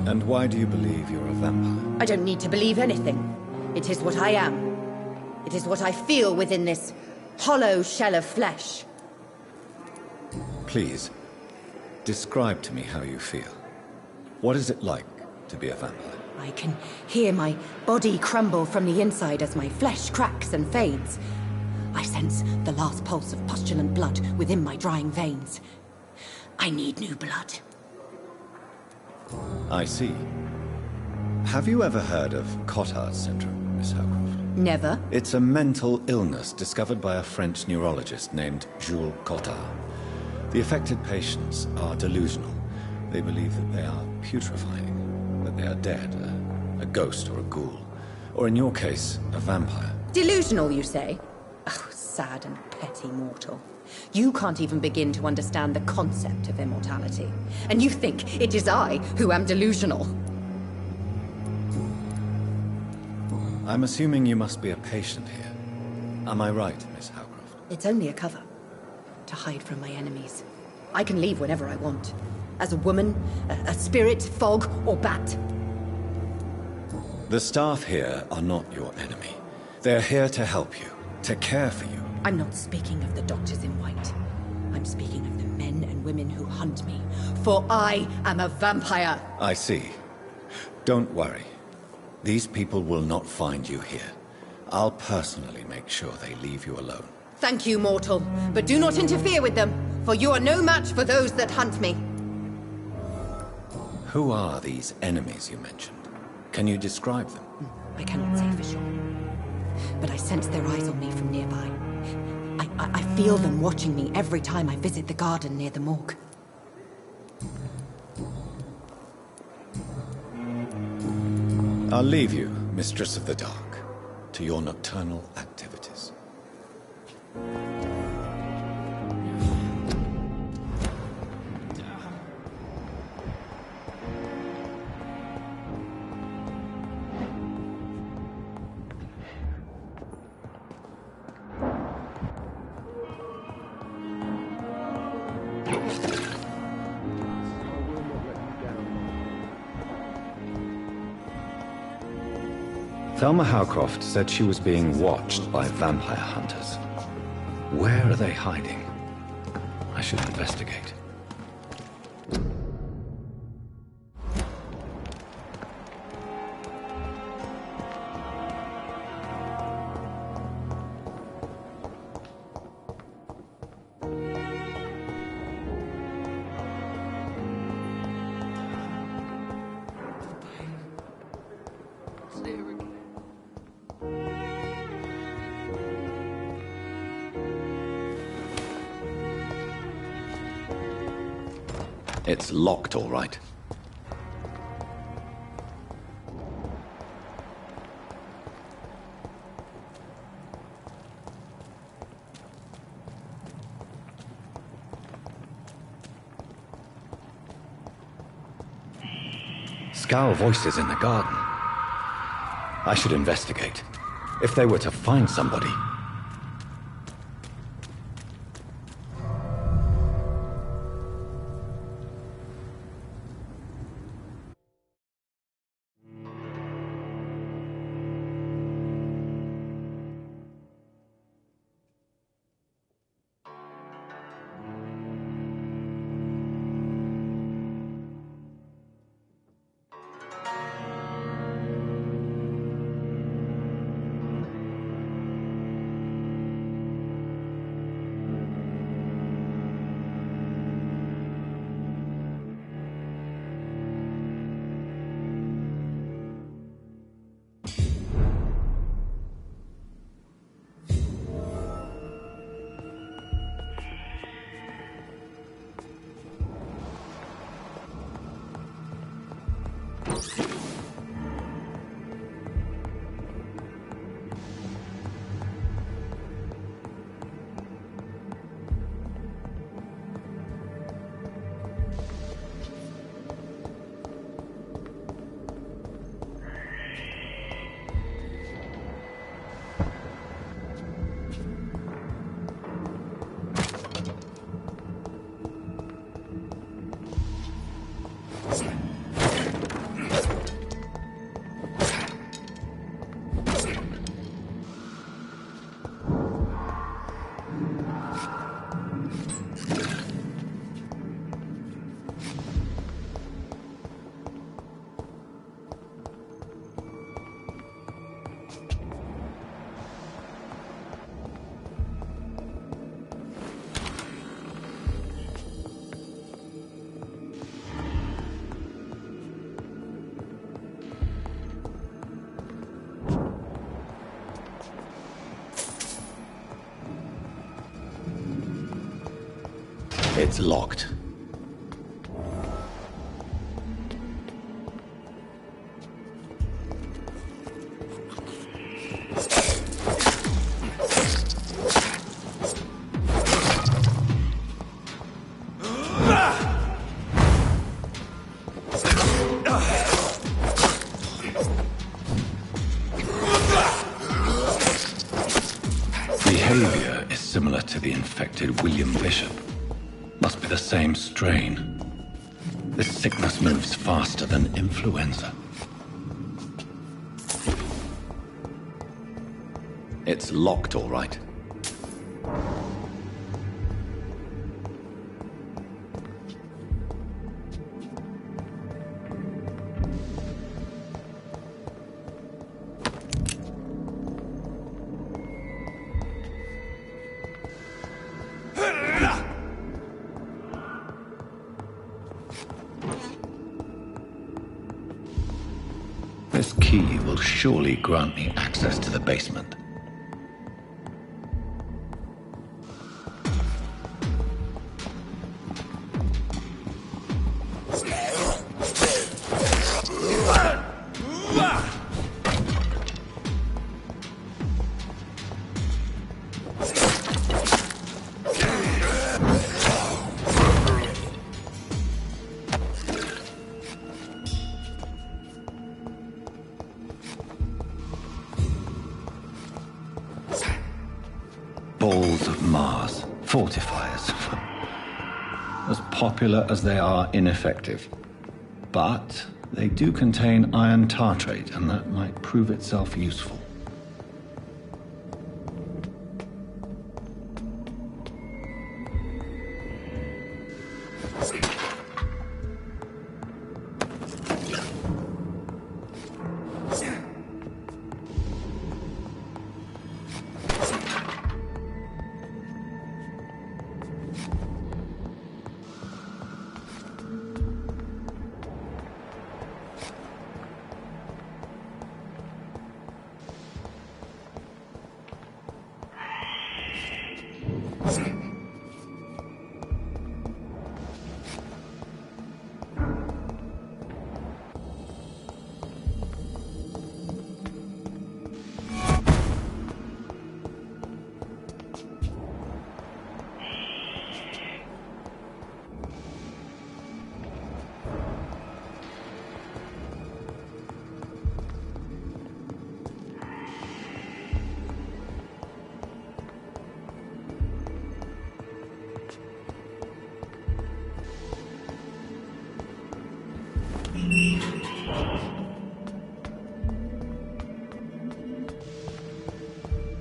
And why do you believe you're a vampire? I don't need to believe anything. It is what I am. It is what I feel within this hollow shell of flesh. Please, describe to me how you feel. What is it like to be a vampire? I can hear my body crumble from the inside as my flesh cracks and fades. I sense the last pulse of postulant blood within my drying veins. I need new blood. I see. Have you ever heard of Cotard syndrome, Miss Howcroft? Never. It's a mental illness discovered by a French neurologist named Jules Cotard. The affected patients are delusional. They believe that they are putrefying, that they are dead, a ghost or a ghoul. Or in your case, a vampire. Delusional, you say? Oh, sad and petty mortal. You can't even begin to understand the concept of immortality. And you think it is I who am delusional. I'm assuming you must be a patient here. Am I right, Miss Howcroft? It's only a cover. To hide from my enemies. I can leave whenever I want. As a woman, a spirit, fog, or bat. The staff here are not your enemy. They're here to help you, to care for you. I'm not speaking of the doctors in white. I'm speaking of the men and women who hunt me. For I am a vampire. I see. Don't worry. These people will not find you here. I'll personally make sure they leave you alone. Thank you, mortal. But do not interfere with them, for you are no match for those that hunt me. Who are these enemies you mentioned? Can you describe them? I cannot say for sure. But I sense their eyes on me from nearby. I feel them watching me every time I visit the garden near the morgue. I'll leave you, Mistress of the Dark, to your nocturnal activities. Thelma Howcroft said she was being watched by vampire hunters. Where are they hiding? I should investigate. It's locked, all right. Scowl voices in the garden. I should investigate. If they were to find somebody... It's locked. Behavior is similar to the infected William Bishop. Must be the same strain. This sickness moves faster than influenza. It's locked, all right. This key will surely grant me access to the basement. Balls of Mars, fortifiers. As popular as they are ineffective. But they do contain iron tartrate, and that might prove itself useful.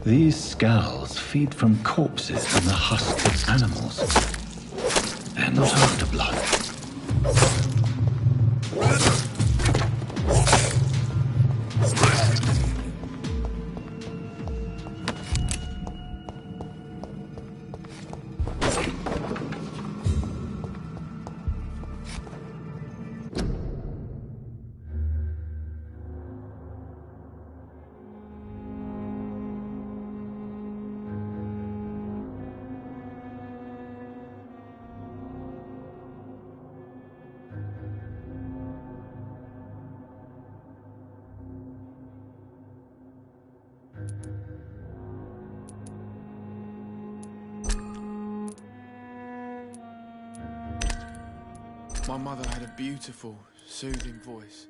These skulls feed from corpses and the husks of animals. They're not after blood. My mother had a beautiful, soothing voice.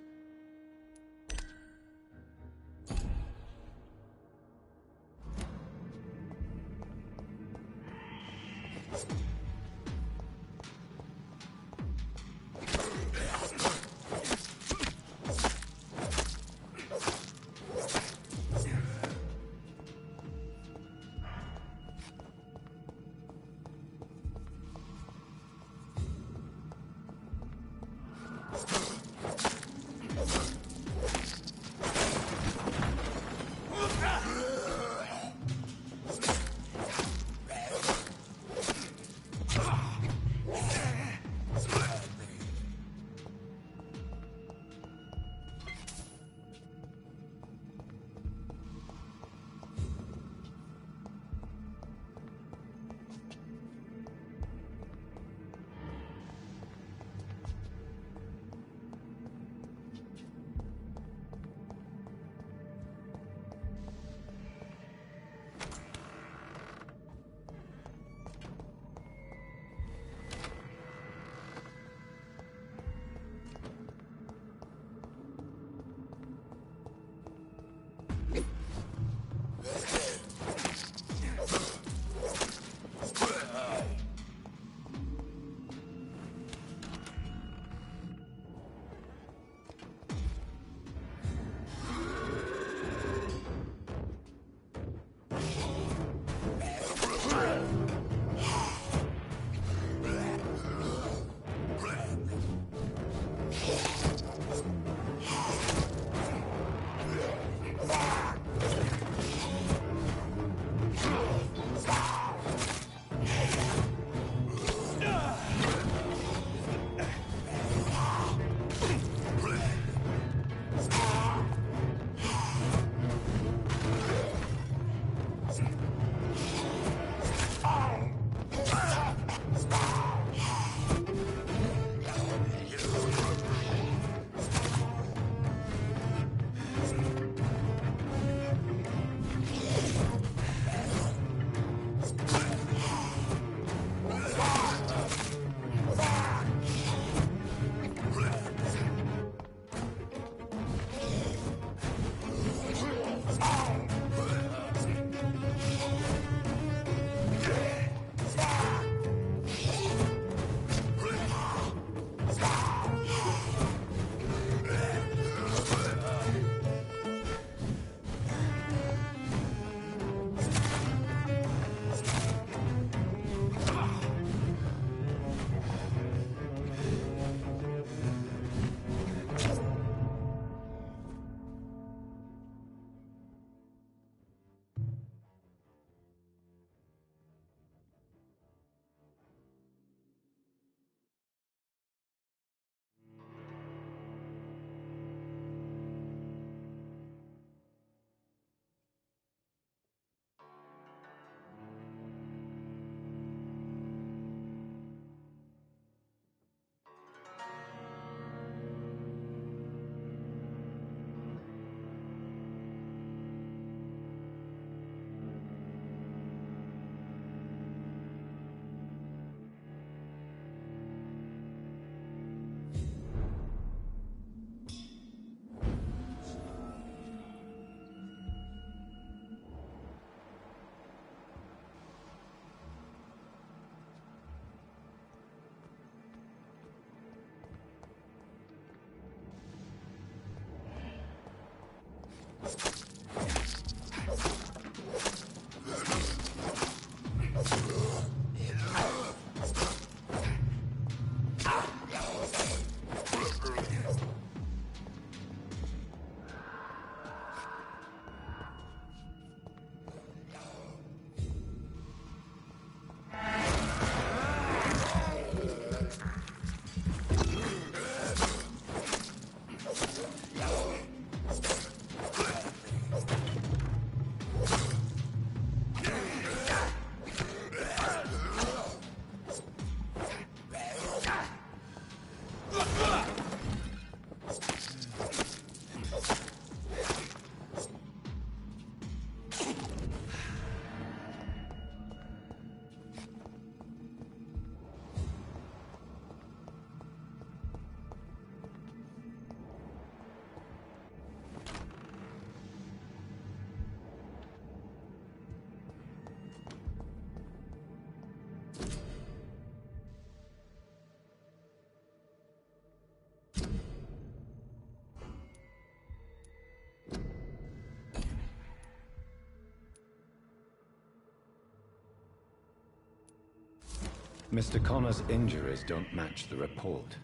Mr. Connor's injuries don't match the report.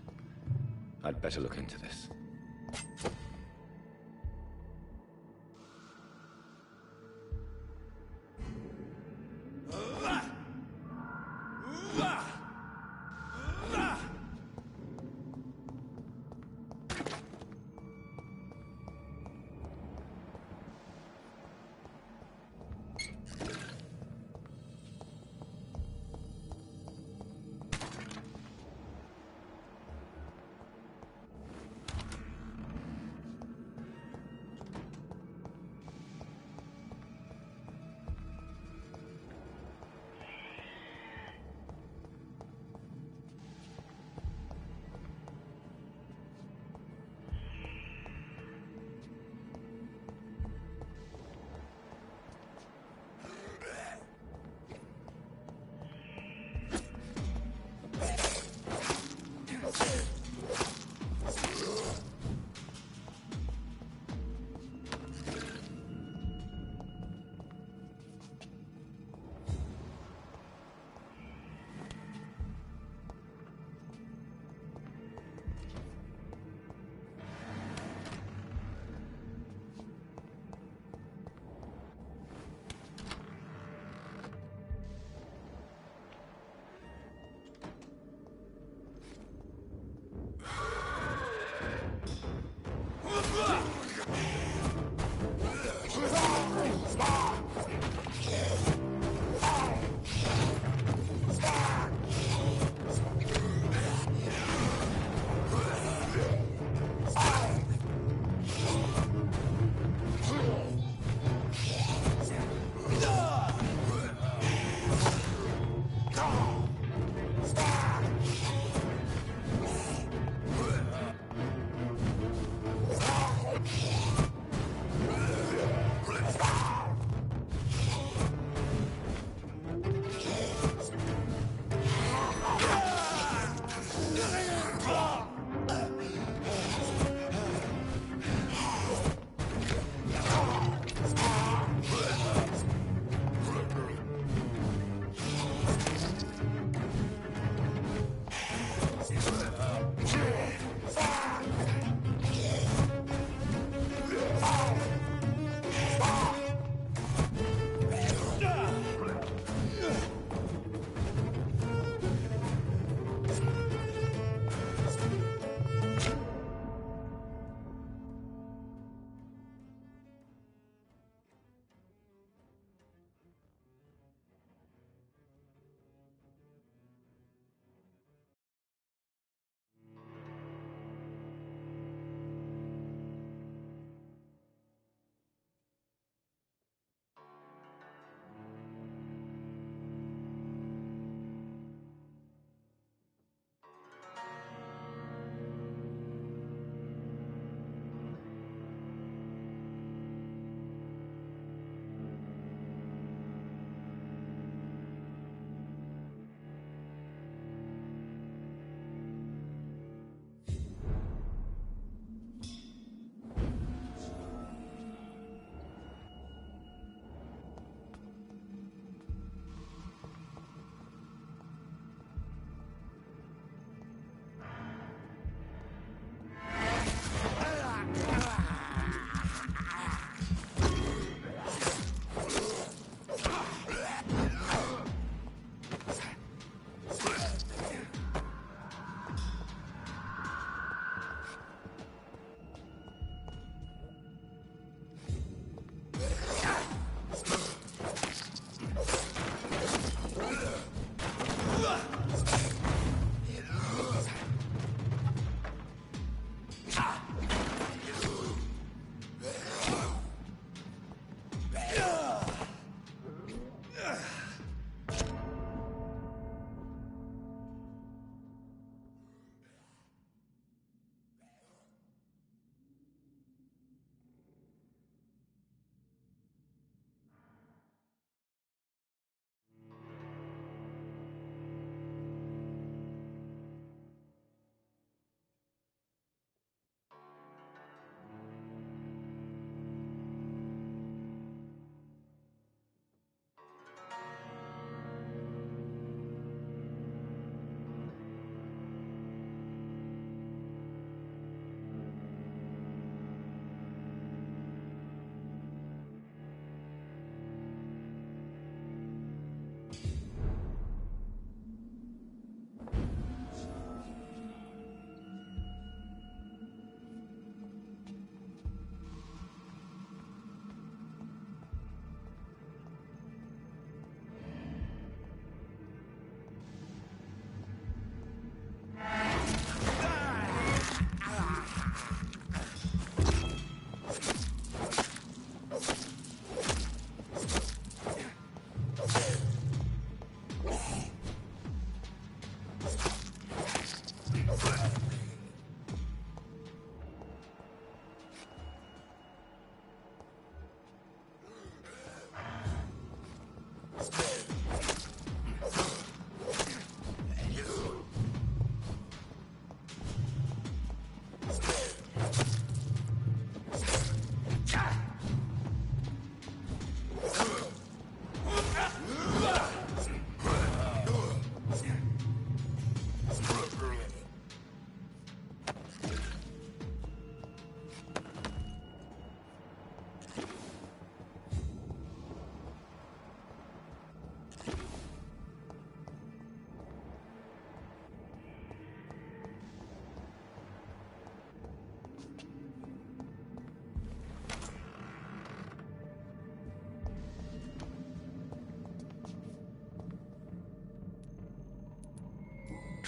I'd better look into this.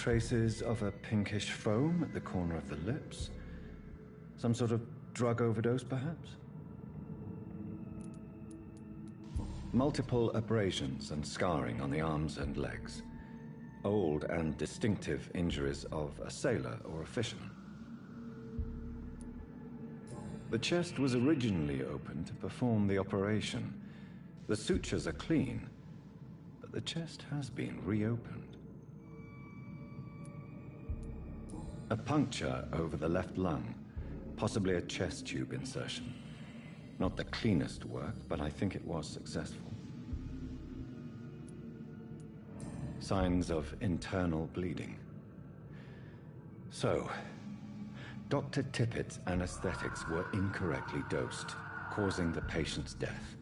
Traces of a pinkish foam at the corner of the lips. Some sort of drug overdose, perhaps? Multiple abrasions and scarring on the arms and legs. Old and distinctive injuries of a sailor or a fisherman. The chest was originally opened to perform the operation. The sutures are clean, but the chest has been reopened. A puncture over the left lung, possibly a chest tube insertion. Not the cleanest work, but I think it was successful. Signs of internal bleeding. So, Dr. Tippett's anesthetics were incorrectly dosed, causing the patient's death.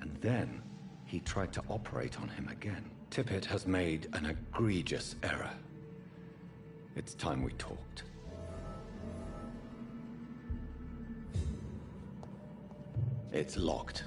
And then he tried to operate on him again. Tippett has made an egregious error. It's time we talked. It's locked.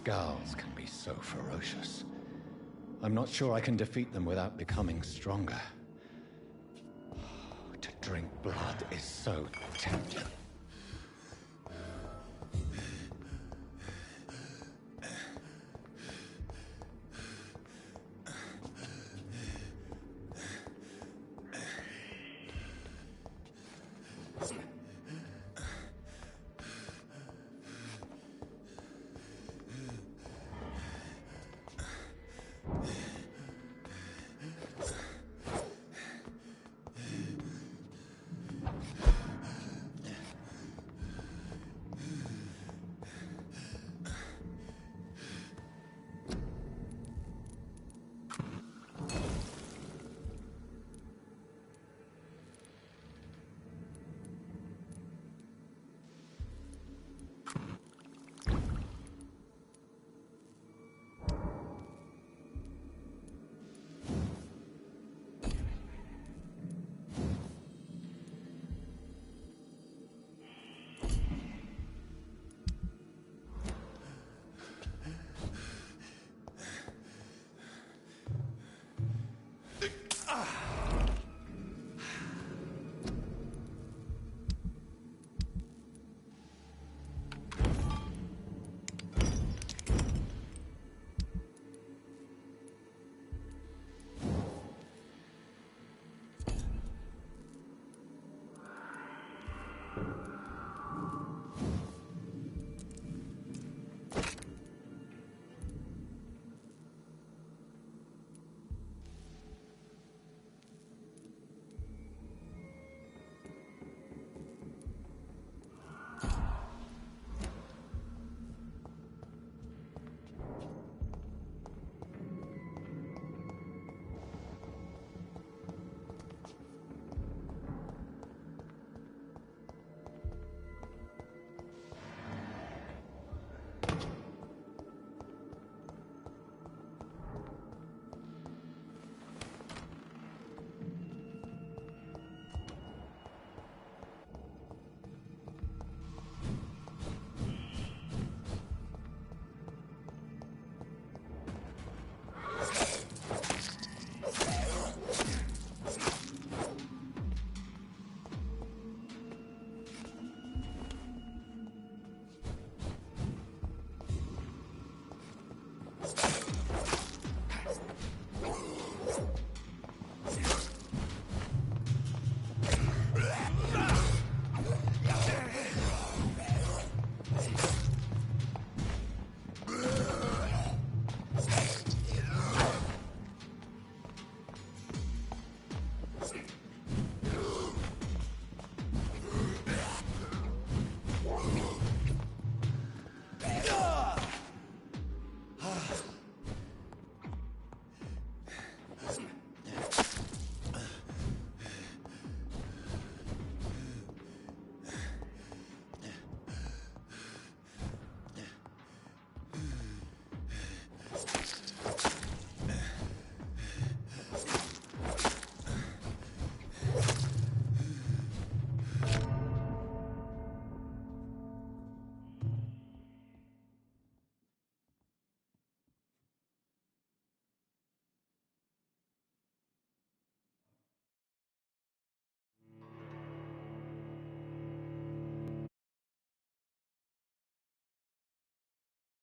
Skals can be so ferocious. I'm not sure I can defeat them without becoming stronger. To drink blood is so tempting.